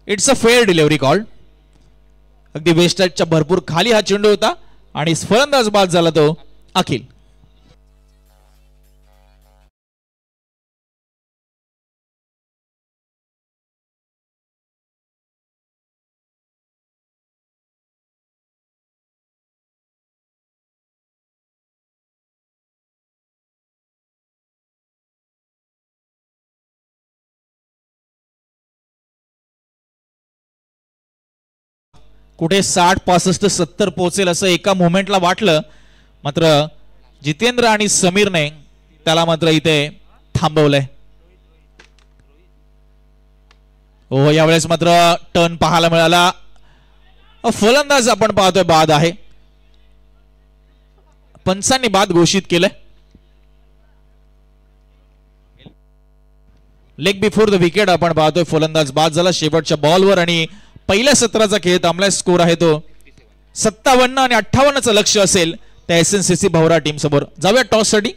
It's a fair delivery call. अगदी वेस्टच्या भरपूर खाली हा चेंडू होता आणि फलंदाज बाद झाला तो अखिल. कुठे 60 65 70 पोहोचेल असं एका मोमेंटला वाटलं मात्र जितेंद्र आणि समीरने त्याला मात्र इथे थांबवलंय. हो, यावेळेस मात्र टर्न पाहायला मिळाला. फलंदाज आपण पाहतोय बाद आहे. पंचांनी बाद घोषित केलंय. लेग बिफोर द विकेट आपण पाहतोय. फलंदाज बाद झाला शेवटच्या बॉलवर आणि पहिल्या सत्राचा खेळ थांबलाय. स्कोर आहे तो 57 आणि 58चं लक्ष असेल त्या SNCC भवरा टीम समोर. जाऊया टॉस साठी.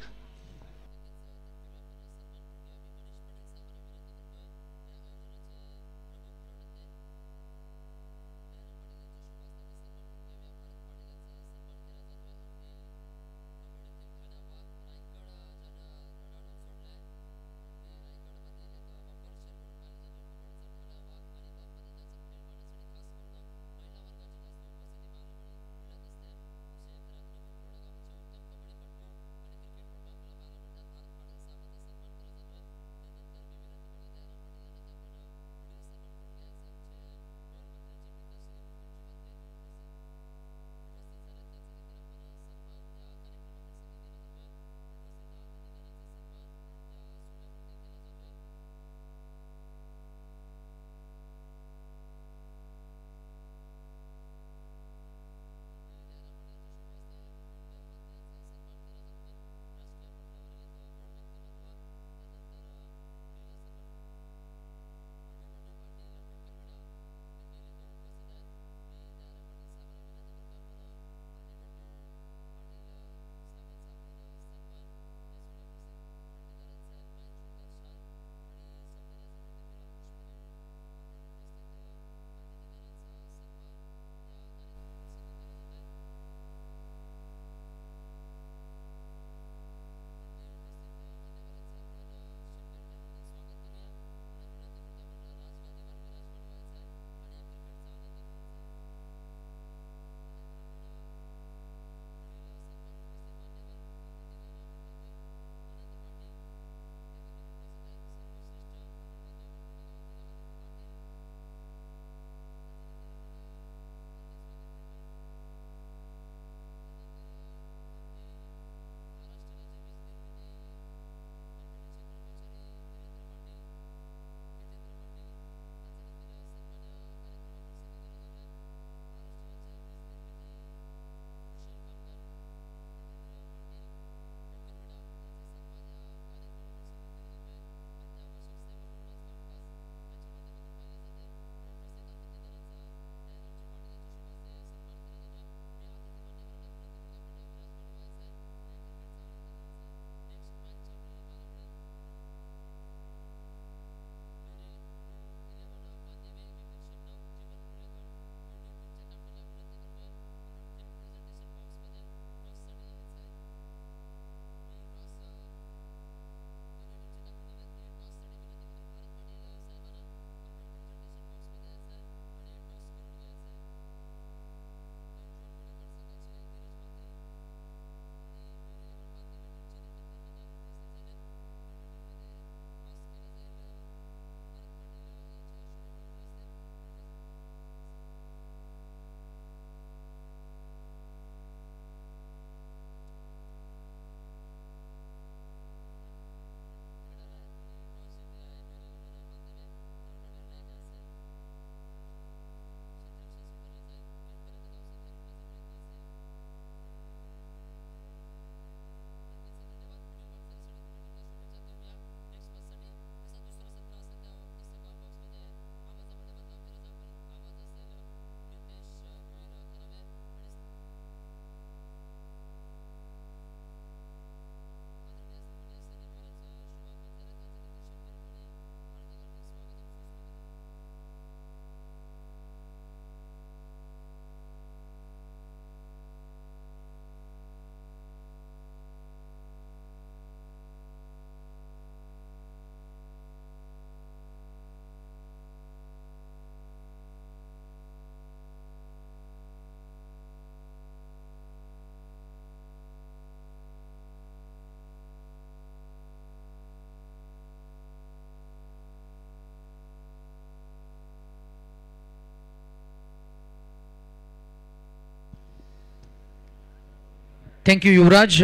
थँक्यू युवराज,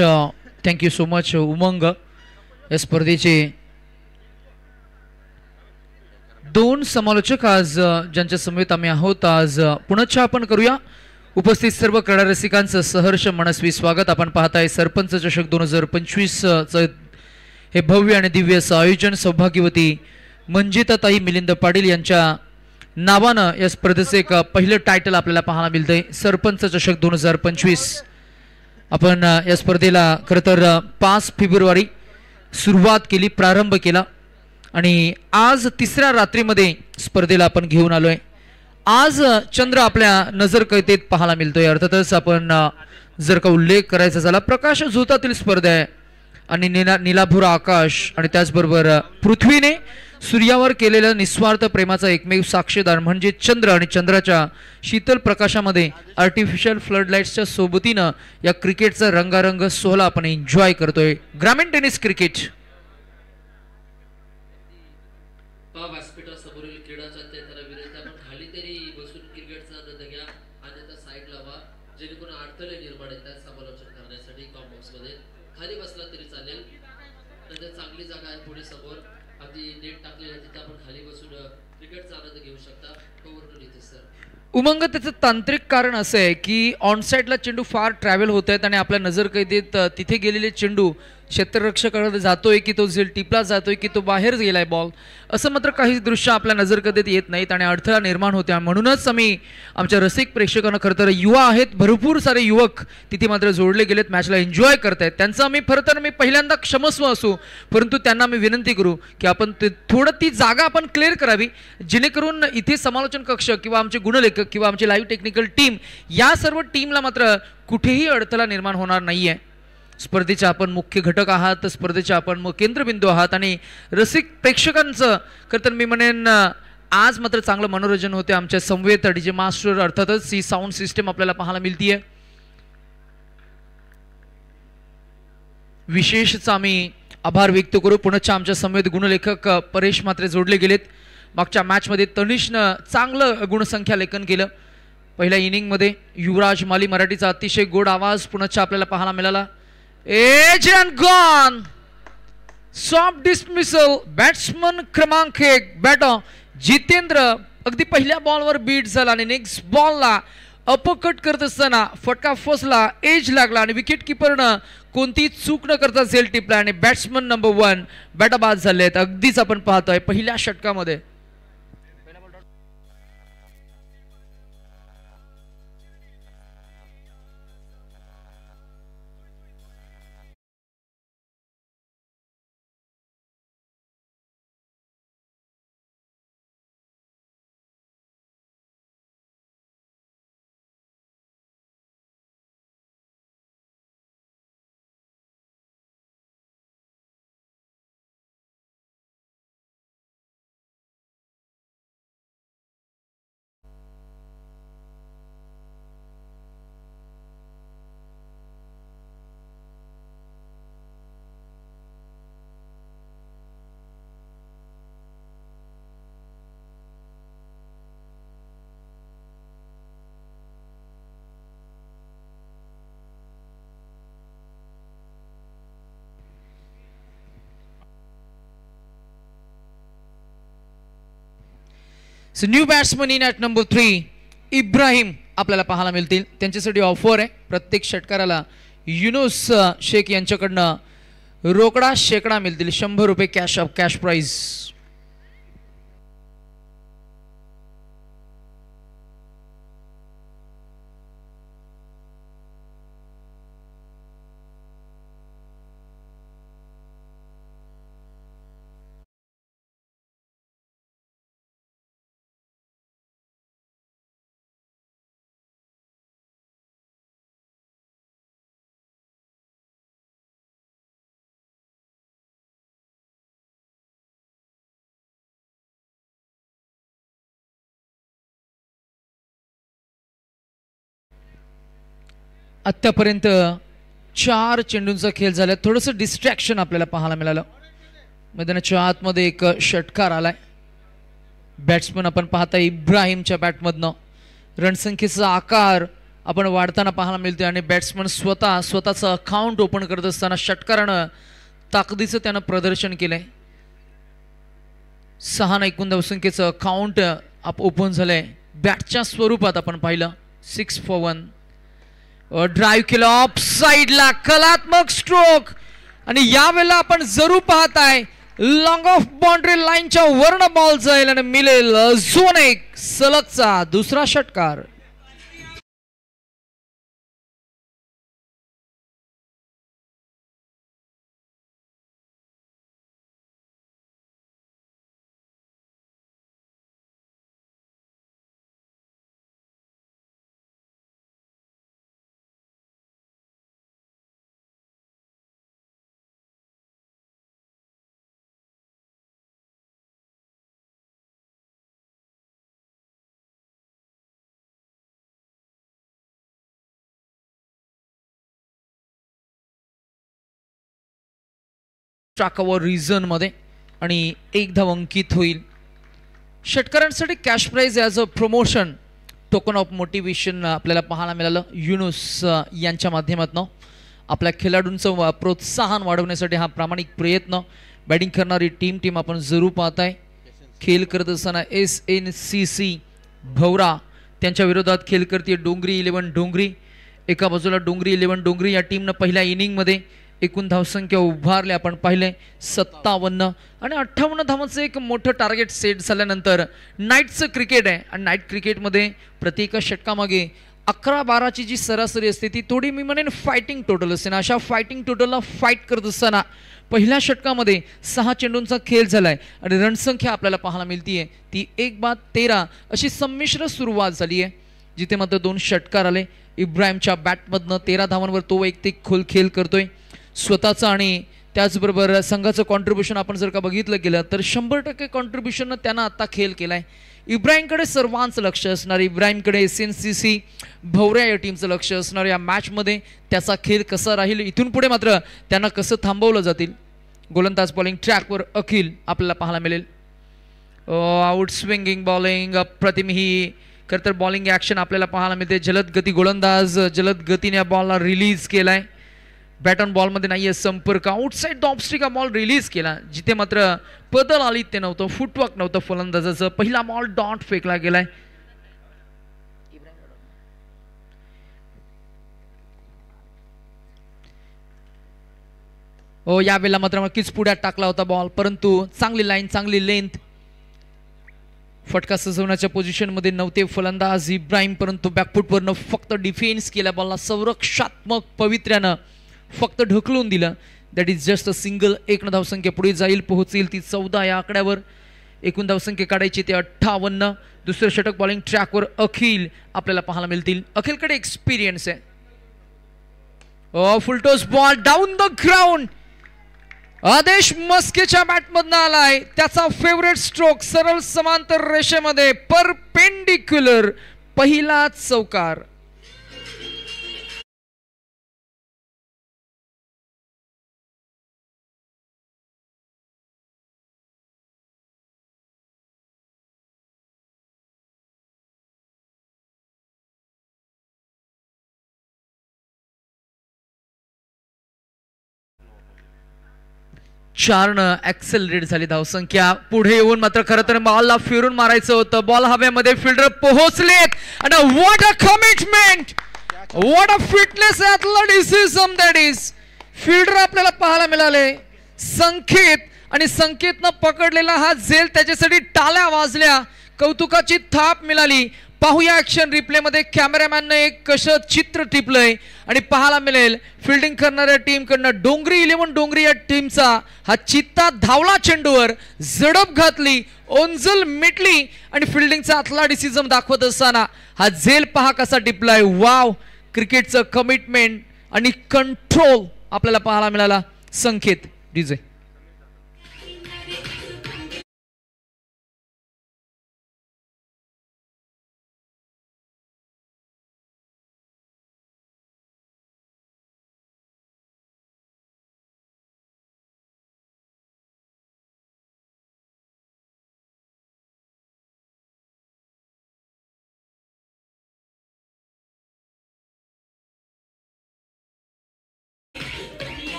थँक्यू सो मच उमंग. या स्पर्धेचे 2 दोन समालोचक आज ज्यांच्या समवेत आम्ही आहोत आज पुनश्च आपण करूया उपस्थित सर्व क्रीडा रसिकांचं सहर्ष मनस्वी स्वागत. आपण पाहताय सरपंच चषक 2025 चं हे भव्य आणि दिव्य असं आयोजन सौभाग्यवती मंजिताताई मिलिंद पाटील यांच्या नावानं या स्पर्धेचं एक पहिलं टायटल आपल्याला पाहायला मिळतंय. सरपंच चषक 2025 आपण या स्पर्धेला खरं तर 5 फेब्रुवारी सुरुवात केली, प्रारंभ केला आणि आज तिसऱ्या रात्रीमध्ये स्पर्धेला आपण घेऊन आलोय. आज चंद्र आपल्या नजर कैदेत पाहायला मिळतोय. अर्थातच आपण जर का उल्लेख करायचा झाला प्रकाश झोतातील स्पर्धा आहे आणि निलाभूर आकाश आणि त्याचबरोबर पृथ्वीने सूर्यावर केलेल्या निस्वार्थ प्रेमाचा एकमेव साक्षीदार म्हणजे चंद्र आणि चंद्राच्या शीतल प्रकाशामध्ये आर्टिफिशियल फ्लडलाईट्सच्या सोबतीनं या क्रिकेटचा रंगारंग सोहळा आपण एन्जॉय करतोय. ग्रामीण टेनिस क्रिकेट समोरील क्रीडा चालते त्याला विनंती आपण खाली तरी बसून क्रिकेटचा आनंद घ्या आणि त्या साईडला व्हा जेणेकरून अडथळे निर्माण येतात समालोचन करण्यासाठी कॉम्बॉक्स मध्ये खाली बसला तरी चालेल. तर चांगली जागा आहे पुढे समोर अगदी नेट टाकलेला तिथे आपण खाली बसून क्रिकेटचा आनंद घेऊ शकता. ओव्हर इथे सर उमंग त्याचं तांत्रिक कारण असं आहे की ऑनसाईडला चेंडू फार ट्रॅव्हल होत आहेत आणि आपल्या नजर कैदेत तिथे गेलेले चेंडू क्षेत्ररक्षकाकडे जातोय की तो झेल टिपला जातोय की तो बाहेर गेलाय बॉल असं मात्र काही दृश्य आपल्या नजर कैदेत येत नाहीत आणि अडथळा निर्माण होते. म्हणूनच आम्ही आमच्या रसिक प्रेक्षकांना खरं तर युवा आहेत, भरपूर सारे युवक तिथे मात्र जोडले गेलेत, मॅचला एन्जॉय करतायत. त्यांचं आम्ही खरं तर मी पहिल्यांदा क्षमस्व असू परंतु त्यांना आम्ही विनंती करू की आपण थोडं ती जागा आपण क्लिअर करावी जेणेकरून इथे समालोचन कक्ष किंवा आमचे गुणलेखक किंवा आमची लाईव्ह टेक्निकल टीम या सर्व टीमला मात्र कुठेही अडथळा निर्माण होणार नाहीये. स्पर्धेचे आपण मुख्य घटक आहात, स्पर्धेचे आपण केंद्रबिंदू आहात आणि रसिक प्रेक्षकांचं खरं तर मी म्हणेन आज मात्र चांगलं मनोरंजन होते. आमच्या समवेत डीजे मास्टर अर्थातच ही साऊंड सिस्टम आपल्याला पाहायला मिळतीये. विशेषच आम्ही आभार व्यक्त करू पुनश्च आमच्या समवेत गुणलेखक परेश मात्रे जोडले गेलेत. मागच्या मॅचमध्ये तनिषनं चांगलं गुणसंख्या लेखन केलं. पहिल्या इनिंगमध्ये युवराज माली मराठीचा अतिशय गोड आवाज पुनश्च आपल्याला पाहायला मिळाला. Edge and gone soft dismissal batsman क्रमांक 1 बॅटर जितेंद्र अगदी पहिल्या बॉलवर बीट झाला आणि नेक्स्ट बॉलला अपकट करत असताना फटका फसला, एज लागला आणि विकेट किपरनं कोणती चूक न करता झेल टिपला आणि बॅट्समन नंबर 1 बॅटा बाद झाले आहेत. अगदीच आपण पाहतोय पहिल्या षटकामध्ये so new batsman in at number 3 Ibrahim आपल्याला पाहायला मिळतील. त्यांच्यासाठी ऑफर आहे प्रत्येक षटकाराला युनुस शेख यांच्याकडनं रोकडा शेकडा मिळतील, 100 रुपये कॅश प्राइज. आत्तापर्यंत 4 चेंडूंचा खेळ झाला. थोडंसं डिस्ट्रॅक्शन आपल्याला पाहायला मिळालं. मैदानाच्या आतमध्ये एक षटकार आलाय. बॅट्समन आपण पाहता इब्राहिमच्या बॅटमधनं रणसंख्येचा आकार आपण वाढताना पाहायला मिळतोय आणि बॅट्समन स्वतःचं अकाउंट ओपन करत असताना षटकारानं ताकदीचं त्यानं प्रदर्शन केलंय. 6 एकूण धावसंख्येचं काउंट ओपन झालंय. बॅटच्या स्वरूपात आपण पाहिलं 6 for 1. ड्राईव्ह केलं ऑफ साइडला, कलात्मक स्ट्रोक. आणि यावेळेला आपण जरूर पाहताय लॉंग ऑफ बाउंड्री लाईनच्या वरनं बॉल जाईल आणि मिळेल झोन 1 सलगचा दुसरा षटकार. टाकावर रिझन मध्ये आणि 1 धाव अंकित होईल. षटकारांसाठी cash prize as a promotion token of motivation आपल्याला पाहायला मिळालं. युनुस यांच्या माध्यमातून आपल्या खेळाडूंचं प्रोत्साहन वाढवण्यासाठी हा प्रामाणिक प्रयत्न. बॅटिंग करणारी टीम आपण जरूर पाहताय. खेळ करत असताना SNCC भवरा त्यांच्या विरोधात खेळ करते डोंगरी 11 डोंगरी. एका बाजूला डोंगरी 11 डोंगरी या टीमनं पहिल्या इनिंगमध्ये एकूण धावसंख्या उभारले आपण पाहिले 57 आणि 58 धावांचं एक मोठं टार्गेट सेट झाल्यानंतर नाईटचं क्रिकेट आहे आणि नाईट क्रिकेटमध्ये प्रति एका षटकामागे 11-12ची जी सरासरी असते ती थोडी मी म्हणेन फायटिंग टोटल असते ना. अशा फायटिंग टोटलला फाईट करत असताना पहिल्या षटकामध्ये 6 चेंडूंचा खेळ झालाय आणि रणसंख्या आपल्याला पाहायला मिळतीये ती 1-13 अशी संमिश्र सुरुवात झाली आहे, जिथे मात्र 2 षटकार आले. इब्राहिमच्या बॅटमधनं 13 धावांवर तो वैयक्तिक खोल खेळ करतोय स्वतःचं आणि त्याचबरोबर संघाचं कॉन्ट्रीब्युशन आपण जर का बघितलं गेलं तर 100% कॉन्ट्रीब्युशन त्यानं आता खेळ केलाय. इब्राहिमकडे सर्वांचं लक्ष असणार, इब्राहिमकडे SNCC भवऱ्या या टीमचं लक्ष असणार. या मॅचमध्ये त्याचा खेळ कसा राहील, इथून पुढे मात्र त्यांना कसं थांबवलं जातील. गोलंदाज बॉलिंग ट्रॅकवर अखिल आपल्याला पाहायला मिळेल. आउट स्विंगिंग बॉलिंग प्रतिम ही खरं तर बॉलिंग ॲक्शन आपल्याला पाहायला मिळते. जलद गती गोलंदाज जलद गतीने या बॉलला रिलीज केलाय. बॅट ऑन बॉलमध्ये नाहीये संपर्क. आउटसाइड द ऑफस्टिक हा बॉल रिलीज केला, जिथे मात्र बदल आली ते नव्हतं, फुटवर्क नव्हतं फलंदाजाचं. पहिला बॉल डॉट फेकला गेलाय. यावेळेला मात्र नक्कीच पुढ्यात टाकला होता बॉल, परंतु चांगली लाईन चांगली लेंथ. फटका सजवण्याच्या पोझिशनमध्ये नव्हते फलंदाज इब्राहिम, परंतु बॅकफुटवरनं फक्त डिफेन्स केल्या बॉलला संरक्षात्मक पवित्र्यानं फक्त ढकलून दिलं. That is just a single. 1 धावसंख्या पुढे जाईल, पोहोचेल ती 14 या आकड्यावर. एकूण धावसंख्या काढायची ते 58. दुसरं षटक बॉलिंग ट्रॅकवर अखिल आपल्याला पाहायला मिळतील. अखिलकडे एक्सपिरियन्स आहे. Full toss ball down the ground. आदेश मस्केच्या बॅटमधनं आलाय. त्याचा फेवरेट स्ट्रोक सरळ समांतर रेषेमध्ये परपेंडिक्युलर पहिला चौकार. चारनं ऍक्सेलरेट झाली धावसंख्या. पुढे येऊन मात्र खरं तर बॉलला फिरून मारायचं होतं. बॉल हवेमध्ये, फिल्डर पोहोचलेत आणि what a commitment, what a fitness athleticism that is. Fielder आपल्याला पाहायला मिळाले. संकेत आणि संकेतनं पकडलेला हा झेल, त्याच्यासाठी टाळ्या वाजल्या, कौतुकाची थाप मिळाली. पाहूया ऍक्शन रिप्ले मध्ये कॅमेरामॅनने एक कसं चित्र टिपलंय आणि पाहायला मिळेल फिल्डिंग करणाऱ्या टीम कडनं डोंगरी 11 डोंगरी या टीमचा हा चित्ता धावला, चेंडूवर झडप घातली, ओंजल मिटली आणि फिल्डिंगचा ॲथलेटिसिझम दाखवत असताना हा झेल पहा कसा टिपलाय. वाव, क्रिकेटचं कमिटमेंट आणि कंट्रोल आपल्याला पाहायला मिळाला. संकेत डीजे.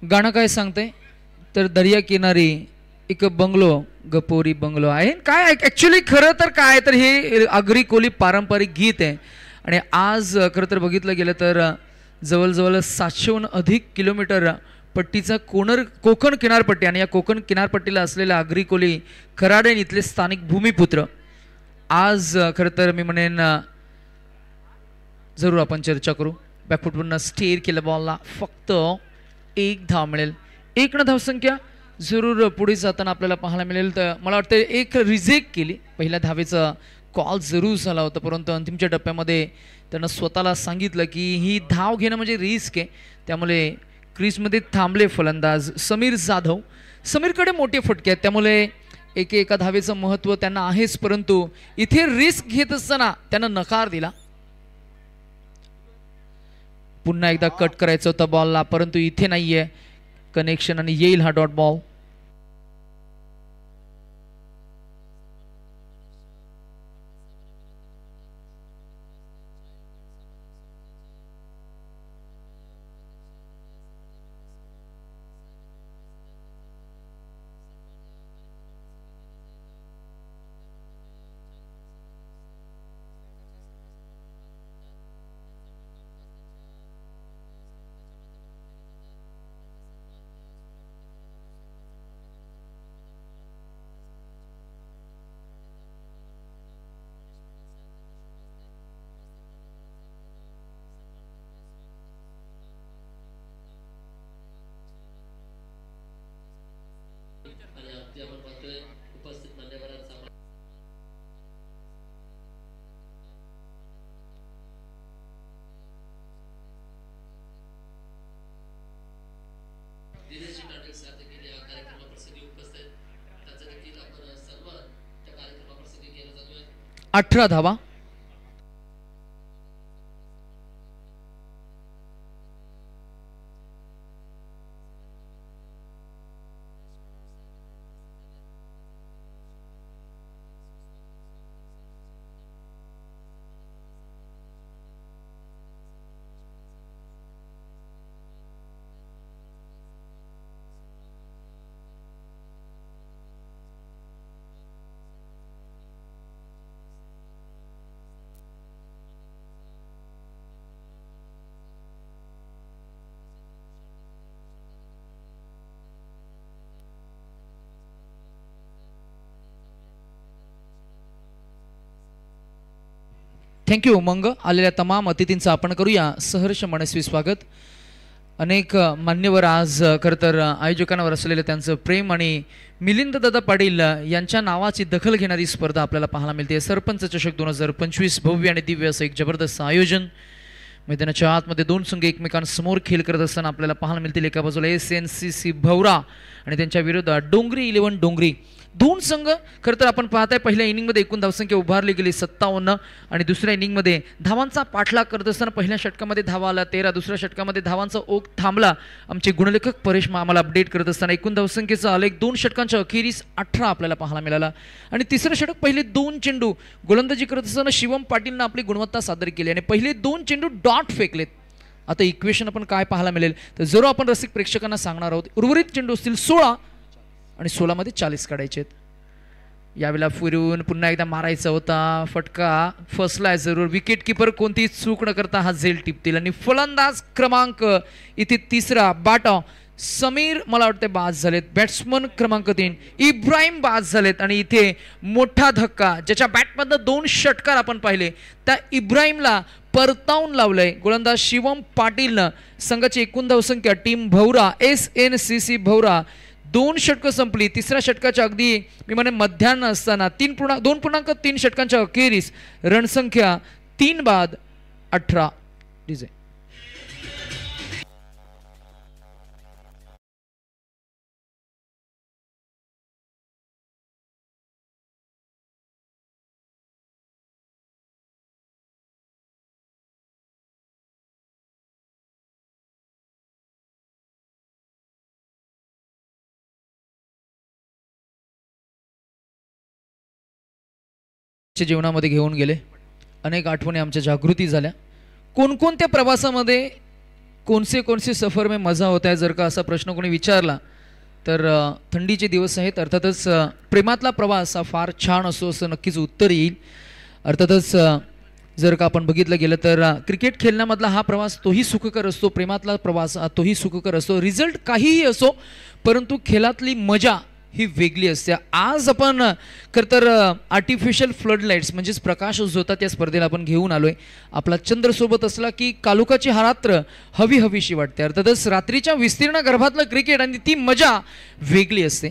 गाणं काय सांगते तर दर्या किनारी एक बंगलो गपोरी बंगलो आहे काय ॲक्च्युली खरं तर काय तर हे आगरी कोली पारंपरिक गीत आहे आणि आज खरं तर बघितलं गेलं तर जवळजवळ 700हून अधिक किलोमीटर पट्टीचा कोकण किनारपट्टी आणि या कोकण किनारपट्टीला असलेल्या आगरी कोली खराडे इथले स्थानिक भूमिपुत्र आज खरं तर मी म्हणेन जरूर आपण चर्चा करू. बॅकफुटवरनं स्टेअर केलं बॉलला फक्त 1 धाव मिळेल. 1 न धावसंख्या जरूर पुढे जाताना आपल्याला पाहायला मिळेल. तर मला वाटतं एक रिजेक्ट केली पहिल्या धावेचा कॉल जरूर झाला होता परंतु अंतिमच्या टप्प्यामध्ये त्यानं स्वतःला सांगितलं की ही धाव घेणं म्हणजे रिस्क आहे त्यामुळे क्रीजमध्ये थांबले फलंदाज समीर जाधव. समीरकडे मोठे फटके आहेत त्यामुळे एका धावेचं महत्त्व त्यांना आहेच परंतु इथे रिस्क घेत असताना त्यानं नकार दिला. पुन्हा एकदा कट करायचा होता बॉलला परंतु इथे नाहीये कनेक्शन आणि येईल हा डॉट बॉल. आणि अगदी आपण पाहतोय उपस्थित मान्यवरांचा दिनेशजी नाटक सादर केले या कार्यक्रमाप्रसंगी उपस्थित त्यांचा देखील आपण सन्मान त्या कार्यक्रमाप्रसंगी केला जातोय. 18 धावा. थँक्यू. मग आलेल्या तमाम अतिथींचं आपण करूया सहर्ष मनस्वी स्वागत. अनेक मान्यवर आज खरं तर आयोजकांवर असलेलं त्यांचं प्रेम आणि मिलिंद दादा पाटील यांच्या नावाची दखल घेणारी स्पर्धा आपल्याला पाहायला मिळते. सरपंच चषक 2025 भव्य आणि दिव्य असं एक जबरदस्त आयोजन. मैदानाच्या आतमध्ये 2 संघ एकमेकांसमोर खेळ करत असताना आपल्याला पाहायला मिळतील. एका बाजूला SNCC भवरा आणि त्यांच्या विरोधात डोंगरी 11 डोंगरी. 2 संघ खरं तर आपण पाहताय पहिल्या इनिंगमध्ये एकूण धावसंख्या उभारली गेली 57 आणि दुसऱ्या इनिंगमध्ये धावांचा पाठलाग करत असताना पहिल्या षटकामध्ये धावा आला 13, दुसऱ्या षटकामध्ये धावांचा ओघ थांबला. आमचे गुणलेखक परेश आम्हाला अपडेट करत असताना एकूण धावसंख्येचा आलेख 2 षटकांच्या अखेरीस 18 आपल्याला पाहायला मिळाला. आणि तिसरं षटक पहिले 2 चेंडू गोलंदाजी करत असताना शिवम पाटीलनं आपली गुणवत्ता सादर केली आणि पहिले 2 चेंडू डॉट फेकलेत. आता इक्वेशन आपण काय पाहायला मिळेल तर जरूर आपण रसिक प्रेक्षकांना सांगणार आहोत. उर्वरित चेंडू असतील 16 आणि 16 मध्ये 40 काढायचे आहेत. यावेळेला फिरून पुन्हा एकदा मारायचा होता फटका फसलाय जरूर. विकेट किपर कोणतीही चूक न करता हा झेल टिपतील आणि फलंदाज क्रमांक इथे तिसरा बाटा समीर मला वाटते बाद झालेत. बॅट्समन क्रमांक 3 इब्राहिम बाद झालेत आणि इथे मोठा धक्का ज्याच्या बॅटमधनं 2 षटकार आपण पाहिले त्या इब्राहिमला परतावून लावलंय गोलंदाज शिवम पाटीलनं. संघाची एकूण धावसंख्या टीम भवरा SNCC भवरा 2 षटकं संपली. तिसऱ्या षटकाच्या अगदी मी म्हणे मध्यान्ह असताना 2.3 षटकांच्या अखेरीस रणसंख्या 3 बाद 18. डीजे जीवनामध्ये घेऊन गेले. अनेक आठवणी आमच्या जागृती झाल्या. कोणकोणत्या प्रवासामध्ये कोणसे सफर में मजा होता है जर का असा प्रश्न कोणी विचारला तर थंडीचे दिवस आहेत अर्थातच प्रेमातला प्रवास हा फार छान असो असं नक्कीच उत्तर येईल. अर्थातच जर का आपण बघितलं गेलं तर क्रिकेट खेळण्यामधला हा प्रवास तोही सुखकर असतो, प्रेमातला प्रवास तोही सुखकर असतो. रिझल्ट काहीही असो परंतु खेळातली मजा ही वेगळी असते. आज आपण खरं तर आर्टिफिशियल फ्लड लाईट्स म्हणजेच प्रकाश होता त्या स्पर्धेला आपण घेऊन आलोय. आपला चंद्र सोबत असला की कालुकाची हा रात्र हवी हवीशी वाटते. अर्थातच रात्रीच्या विस्तीर्ण गर्भातलं क्रिकेट आणि ती मजा वेगळी असते.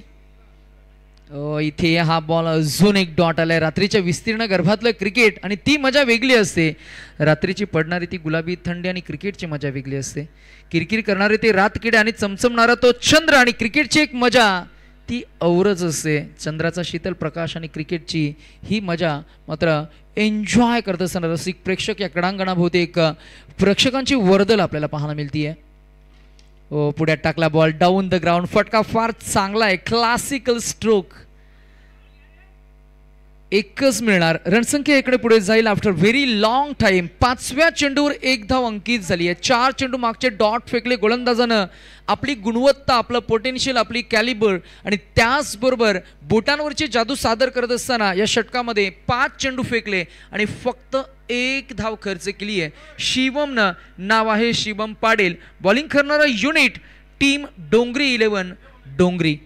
इथे हा बॉल अजून एक डॉट आलाय. रात्रीच्या विस्तीर्ण गर्भातलं क्रिकेट आणि ती मजा वेगळी असते. रात्रीची पडणारी ती गुलाबी थंडी आणि क्रिकेटची मजा वेगळी असते. किरकिर करणारे ते रातकिडे आणि चमचमणारा तो चंद्र आणि क्रिकेटची एक मजा ती औरच असते. चंद्राचा शीतल प्रकाश आणि क्रिकेटची ही मजा मात्र एन्जॉय करत असताना रसिक प्रेक्षक या क्रीडांगणाभोवती एक प्रेक्षकांची वर्दळ आपल्याला पाहायला मिळतीये. पुढ्यात टाकला बॉल डाऊन द ग्राउंड. फटका फार चांगला आहे, क्लासिकल स्ट्रोक. एकच मिळणार. रणसंख्या इकडे पुढे जाईल आफ्टर व्हेरी लॉंग टाइम. 5व्या चेंडूवर एक धाव अंकित झाली आहे. 4 चेंडू मागचे डॉट फेकले गोलंदाजानं. आपली गुणवत्ता, आपलं पोटेन्शियल, आपली कॅलिबर आणि त्याचबरोबर बोटांवरची जादू सादर करत असताना या षटकामध्ये 5 चेंडू फेकले आणि फक्त 1 धाव खर्च केली आहे. शिवमनं नाव आहे शिवम पाडेल. बॉलिंग करणारं युनिट टीम डोंगरी 11 डोंगरी.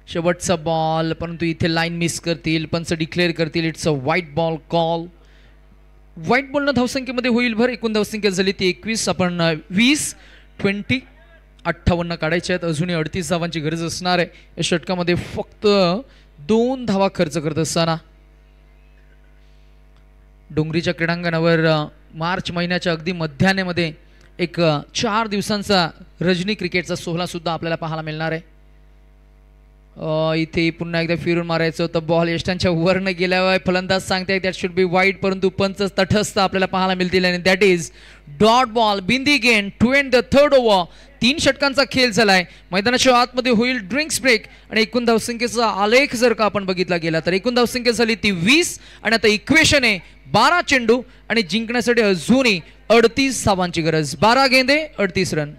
शेवटचा बॉल परंतु इथे लाईन मिस करतील. पंच डिक्लेअर करतील it's a wide ball call. Wide बॉलनं धावसंख्येमध्ये होईल भर. एकूण धावसंख्या झाली ती 21. आपण 20-20-58 काढायच्या आहेत. अजूनही 38 धावांची गरज असणार आहे. या षटकामध्ये फक्त 2 धावा खर्च करत असताना डोंगरीच्या क्रीडांगणावर मार्च महिन्याच्या अगदी मध्यान्यामध्ये एक 4 दिवसांचा रजनी क्रिकेटचा सोहळा सुद्धा आपल्याला पाहायला मिळणार आहे. इथे पुन्हा एकदा फिरून मारायचं होतं. बॉल यष्टांच्या वरनं गेल्यावर फलंदाज सांगताय दॅट शुड बी वाईड परंतु पंच तटस्थ आपल्याला पाहायला मिळतील आणि दॅट इज डॉट बॉल बिंदी gain to end the third over. 3 षटकांचा खेळ झालाय. मैदानाच्या आतमध्ये होईल ड्रिंक्स ब्रेक आणि एकूण धावसंख्येचा आलेख जर का आपण बघितला गेला तर एकूण धावसंख्या झाली ती 20 आणि आता इक्वेशन आहे 12 चेंडू आणि जिंकण्यासाठी अजूनही 38 धावांची गरज. 12 गेंदे 38 रन.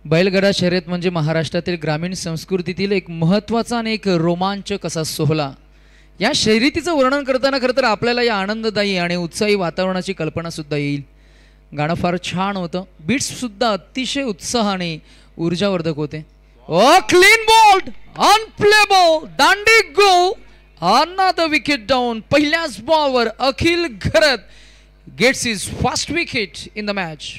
बैलगाडा शर्यत म्हणजे महाराष्ट्रातील ग्रामीण संस्कृतीतील एक महत्त्वाचा आणि एक रोमांचक असा सोहळा. या शर्यतीचं वर्णन करताना खरं तर आपल्याला या आनंददायी आणि उत्साही वातावरणाची कल्पना सुद्धा येईल. गाणं फार छान होतं. बीट्स सुद्धा अतिशय उत्साहाने ऊर्जावर्धक होते. क्लीन बॉल्ड अनप्लेबल दांडी गो अनदर विकेट डाऊन. पहिल्याच बॉलवर Akhil Gharat gets his first wicket in the match.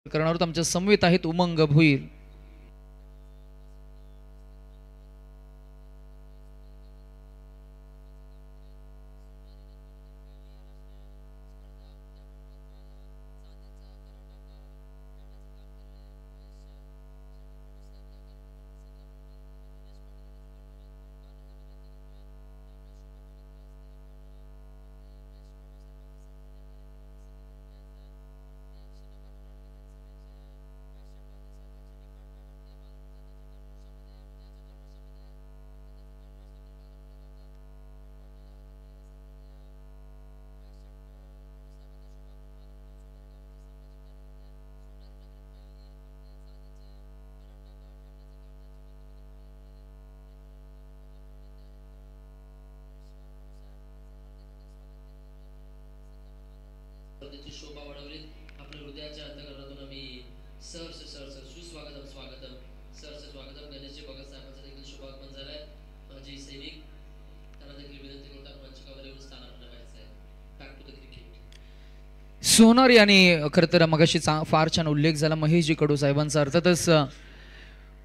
करणार आहोत. आमच्या समवेत आहेत उमंग भुईर. स्पर्धेची शोभा वाढवली. आपल्या हृदयाच्या अंतःकरणातून आम्ही सुस्वागतम स्वागतम स्वागतम गणेशजी भगत साहेबांचं देखील शुभागमन झालंय. माजी सैनिक त्यांना देखील विनंती करतो आपण मंचकावर येऊन स्थान ठेवायचं आहे. Back to the cricket. सोनारी आणि खरं तर मगाशी फार छान उल्लेख झाला महेशजी कडू साहेबांचा. अर्थातच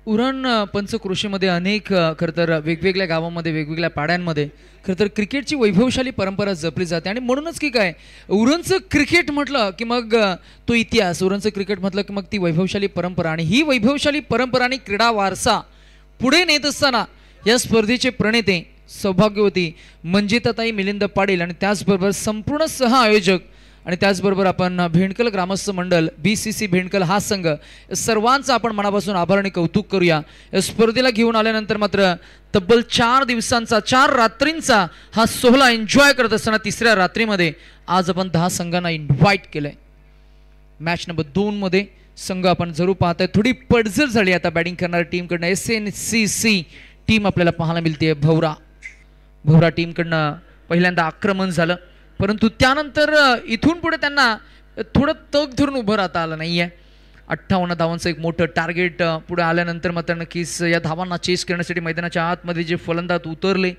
उरण पंचक्रोशीमध्ये अनेक खरं तर वेगवेगळ्या गावांमध्ये वेगवेगळ्या पाड्यांमध्ये खरं तर क्रिकेटची वैभवशाली परंपरा जपली जाते. आणि म्हणूनच की काय उरणचं क्रिकेट म्हटलं की मग तो इतिहास, उरणचं क्रिकेट म्हटलं की मग ती वैभवशाली परंपरा. आणि ही वैभवशाली परंपरा आणि क्रीडा वारसा पुढे नेत असताना या स्पर्धेचे प्रणेते सौभाग्यवती मंजिताताई मिलिंद पाटील आणि त्याचबरोबर संपूर्ण सह आयोजक आणि त्याचबरोबर आपण भेंडकल ग्रामस्थ मंडळ BCC भेंडकल हा संघ सर्वांचा आपण मनापासून आभार आणि कौतुक करूया. या स्पर्धेला घेऊन आल्यानंतर मात्र तब्बल 4 दिवसांचा 4 रात्रींचा हा सोहळा एन्जॉय करत असताना तिसऱ्या रात्रीमध्ये आज आपण 10 संघांना इन्व्हाइट केलंय. मॅच नंबर 2 मध्ये संघ आपण जरूर पाहताय थोडी पडझड झाली आता बॅटिंग करणाऱ्या टीमकडनं. SNCC टीम आपल्याला पाहायला मिळते. भवरा टीमकडनं पहिल्यांदा आक्रमण झालं, परंतु त्यानंतर इथून पुढे त्यांना थोडं तग धरून उभं राहता आलं नाही आहे. 58 धावांचं एक मोठं टार्गेट पुढे आल्यानंतर मात्र नक्कीच या धावांना चेस करण्यासाठी मैदानाच्या आतमध्ये जे फलंदाज उतरले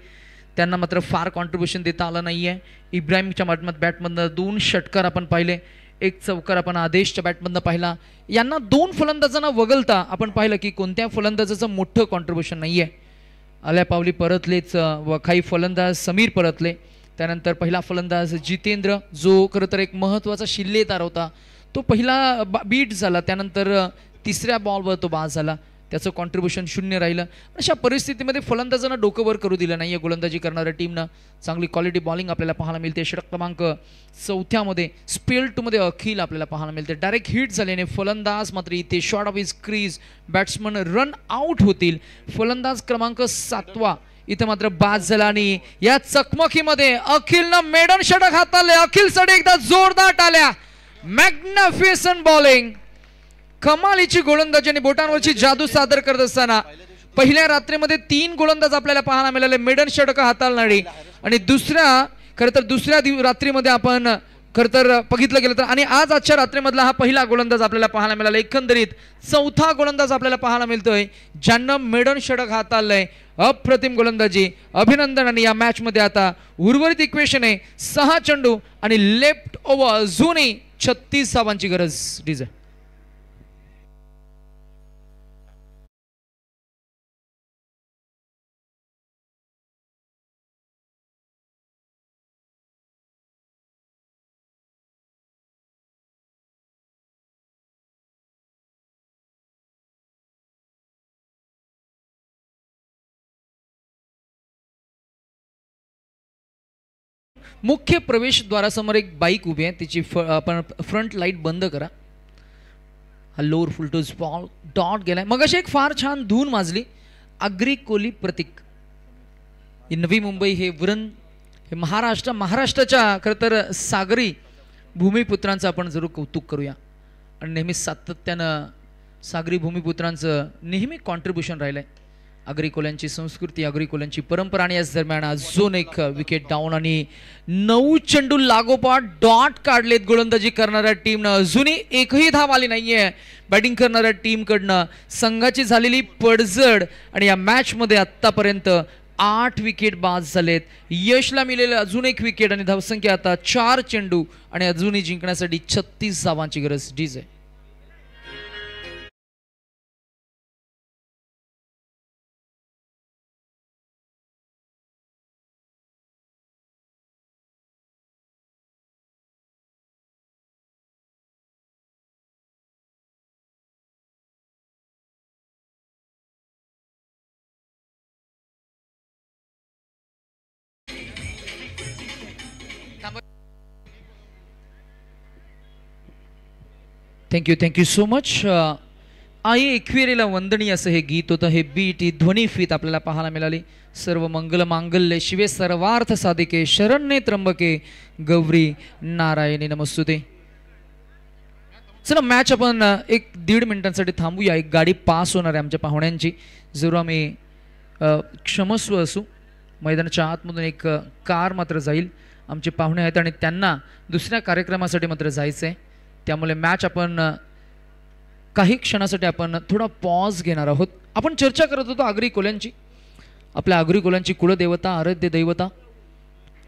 त्यांना मात्र फार कॉन्ट्रीब्युशन देता आलं नाही आहे. इब्राहिमच्या बॅटमधनं 2 षटकार आपण पाहिले, 1 चौकार आपण आदेशच्या बॅटमधनं पाहिला. यांना 2 फलंदाजांना वगळता आपण पाहिलं की कोणत्या फलंदाजाचं मोठं कॉन्ट्रीब्युशन नाही आहे. आल्या पावली परतलेच व काही फलंदाज समीर परतले. त्यानंतर पहिला फलंदाज जितेंद्र जो खरं तर एक महत्त्वाचा शिल्लेदार होता तो पहिला बीट झाला. त्यानंतर तिसऱ्या बॉलवर तो बाद झाला, त्याचं कॉन्ट्रीब्युशन 0 राहिलं. अशा परिस्थितीमध्ये फलंदाजांना डोकं वर करू दिलं नाही आहे गोलंदाजी करणाऱ्या टीमनं. चांगली क्वालिटी बॉलिंग आपल्याला पाहायला मिळते. षटक क्रमांक 4 मध्ये स्पेल 2 मध्ये अखिल आपल्याला पाहायला मिळते. डायरेक्ट हिट झाल्याने फलंदाज मात्र इथे short of his crease batsman run out होतील. फलंदाज क्रमांक 7 इथं मात्र बाद झाला आणि या चकमकीमध्ये अखिलनं मेडन षटक हाताळले. अखिलसाठी एकदा जोरदार टाळ्या. मॅग्निफिसंट बॉलिंग, कमालीची गोलंदाजी आणि बोटांवरची जादू सादर करत असताना पहिल्या रात्रीमध्ये 3 गोलंदाज आपल्याला पाहायला मिळाले मेडन षटक हाताळणारी. आणि दुसऱ्या रात्रीमध्ये आपण खरं तर बघितलं गेलं तर आणि आजच्या रात्रीमधला हा पहिला गोलंदाज आपल्याला पाहायला मिळाला. एकंदरीत 4था गोलंदाज आपल्याला पाहायला मिळतोय ज्यांना मेडन षटक हाताळलंय. अप्रतिम गोलंदाजी, अभिनंदन. आणि या मॅच मध्ये आता उर्वरित इक्वेशन आहे 6 चेंडू आणि लेफ्ट ओव्हर अजूनही 36 धावांची गरज. डीजे मुख्य प्रवेशद्वारासमोर एक बाईक उभी आहे, तिची आपण फ्रंट लाईट बंद करा. हा लोअर फुलटोज बॉल डॉट गेलाय. मग अशी एक फार छान धून वाजली. आग्री कोली प्रतीक ही नवी मुंबई हे वरण हे महाराष्ट्राच्या खरं तर सागरी भूमिपुत्रांचं आपण जरूर कौतुक करूया. आणि नेहमी सातत्यानं सागरी भूमिपुत्रांचं नेहमी कॉन्ट्रीब्युशन राहिलंय. आग्रिकोल्यांची संस्कृती, आग्रिकोल्यांची परंपरा. आणि याच दरम्यान अजून एक विकेट डाऊन आणि 9 चेंडू लागोपाठ डॉट काढलेत गोलंदाजी करणाऱ्या टीमनं. अजूनही एकही धाव आली नाहीये बॅटिंग करणाऱ्या टीमकडनं. संघाची झालेली पडझड आणि या मॅच मध्ये आतापर्यंत 8 विकेट बाद झालेत. यशला मिळालेलं अजून एक विकेट आणि धावसंख्या आता 4 चेंडू आणि अजूनही जिंकण्यासाठी 36 धावांची गरज. DJ thank you so much. आई एकविरेला वंदनीय असं हे गीत होतं. हे बीट ही ध्वनिफीत आपल्याला पाहायला मिळाली. सर्व मंगल मांगल्य शिवे सर्वार्थ साधिके शरण्ये त्र्यंबके गौरी नारायणी नमस्तुते. चला मॅच आपण 1-1.5 मिनिटांसाठी थांबूया. एक गाडी पास होणार आहे आमच्या पाहुण्यांची. जरूर आम्ही क्षमस्व असू. मैदानाच्या आतमधून एक कार मात्र जाईल. आमचे पाहुणे आहेत आणि त्यांना दुसऱ्या कार्यक्रमासाठी मात्र जायचं आहे. त्यामुळे मॅच आपण काही क्षणासाठी आपण थोडा पॉज घेणार आहोत. आपण चर्चा करत होतो आगरी कोल्यांची. आपल्या आगरी कोल्यांची कुलदेवता आराध्य दैवता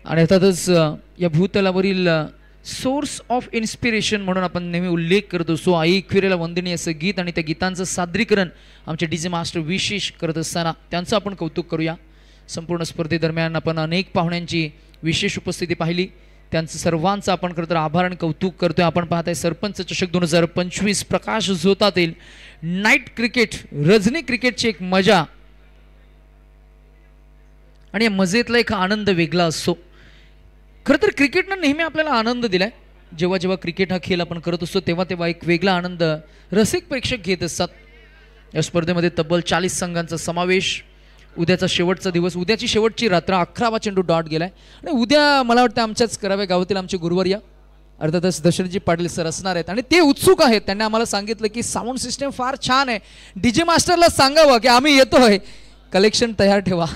आणि अर्थातच या भूतलावरील सोर्स ऑफ इन्स्पिरेशन म्हणून आपण नेहमी उल्लेख करतो. सो आई एकविरेला वंदनीय असं गीत आणि त्या गीतांचं सादरीकरण आमचे डीजे मास्टर विशेष करत असताना त्यांचं आपण कौतुक करूया. संपूर्ण स्पर्धेदरम्यान आपण अनेक पाहुण्यांची विशेष उपस्थिती पाहिली. त्यांचं सर्वांचं आपण खरं तर आभार आणि कौतुक करतोय. आपण पाहताय सरपंच चषक 2025 प्रकाश झोतातील नाईट क्रिकेट, रजनी क्रिकेटची एक मजा आणि या मजेतला एक आनंद वेगळा असतो. खरं तर क्रिकेटनं नेहमी आपल्याला आनंद दिलाय. जेव्हा जेव्हा क्रिकेट हा खेळ आपण करत असतो तेव्हा तेव्हा एक वेगळा आनंद रसिक प्रेक्षक घेत असतात. या स्पर्धेमध्ये तब्बल 40 संघांचा समावेश. उद्याचा शेवटचा दिवस, उद्याची शेवटची रात्र 11 चेंडू डॉट गेलाय आणि उद्या मला वाटतं आमच्याच कराव्या गावातील आमचे गुरुवर्या अर्थातच दशरथजी पाटील सर असणार आहेत आणि ते उत्सुक आहेत. त्यांनी आम्हाला सांगितलं की साऊंड सिस्टम फार छान आहे. डीजे मास्टरला सांगावं की आम्ही येतोय, कलेक्शन तयार ठेवा.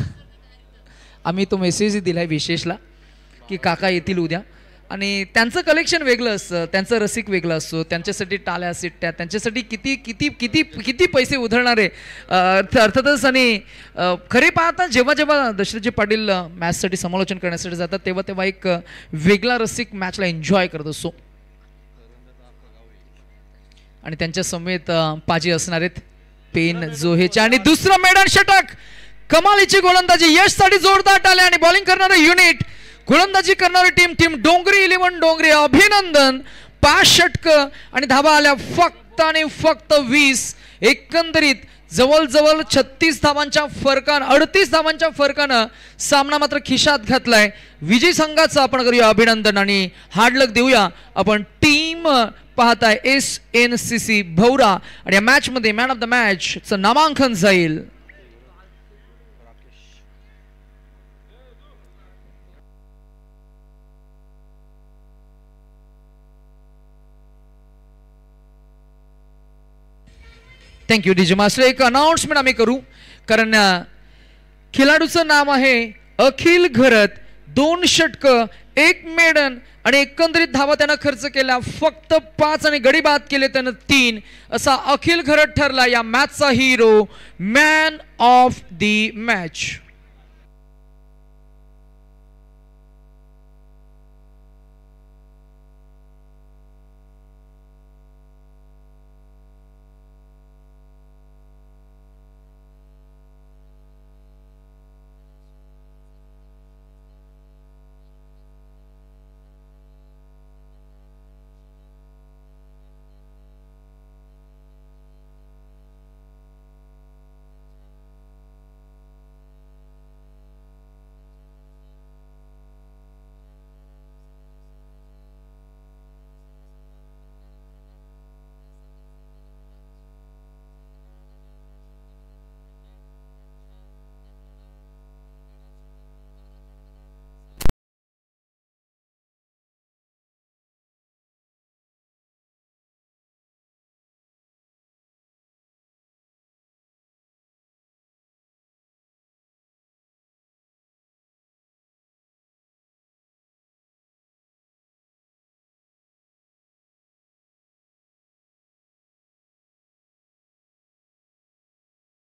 आम्ही तो मेसेजही दिलाय विशेषला की काका येतील उद्या आणि त्यांचं कलेक्शन वेगळं असतं, त्यांचं रसिक वेगळं असतो. त्यांच्यासाठी टाळ्या सिट्ट्या, त्यांच्यासाठी किती किती किती किती पैसे उधळणारे अर्थातच. आणि खरे पाहता जेव्हा जेव्हा दशरथजी पाटील मॅचसाठी समालोचन करण्यासाठी जातात तेव्हा तेव्हा एक वेगळा रसिक मॅचला एन्जॉय करत असतो. आणि त्यांच्या समेत पाजी असणार आहेत पेन जोहेचे आणि दुसरं मेडन षटक. कमालीची गोलंदाजी, यशसाठी जोरदार टाळ्या आणि बॉलिंग करणारे युनिट, गोलंदाजी करणारी टीम डोंगरी 11 डोंगरी अभिनंदन. 5 षटकं आणि धावा आल्या फक्त आणि फक्त 20. एकंदरीत जवळजवळ 36 धावांच्या फरकानं 38 धावांच्या फरकानं सामना मात्र खिशात घातलाय. विजय संघाचं आपण करूया अभिनंदन आणि हार्ड लक देऊया. आपण टीम पाहताय SNCC भौरा आणि या मॅच मध्ये मॅन ऑफ द मॅच चं नामांकन जाईल. Thank you DJ master. एक अनाउन्समेंट आम्ही करू कारण खिलाडूचं नाव आहे अखिल घरत. 2 षटकं, 1 मेडन आणि एकंदरीत धावा त्यानं खर्च केल्या फक्त 5 आणि गडी बाद केले त्यानं 3. असा अखिल घरत ठरला या मॅचचा hero, man of the match.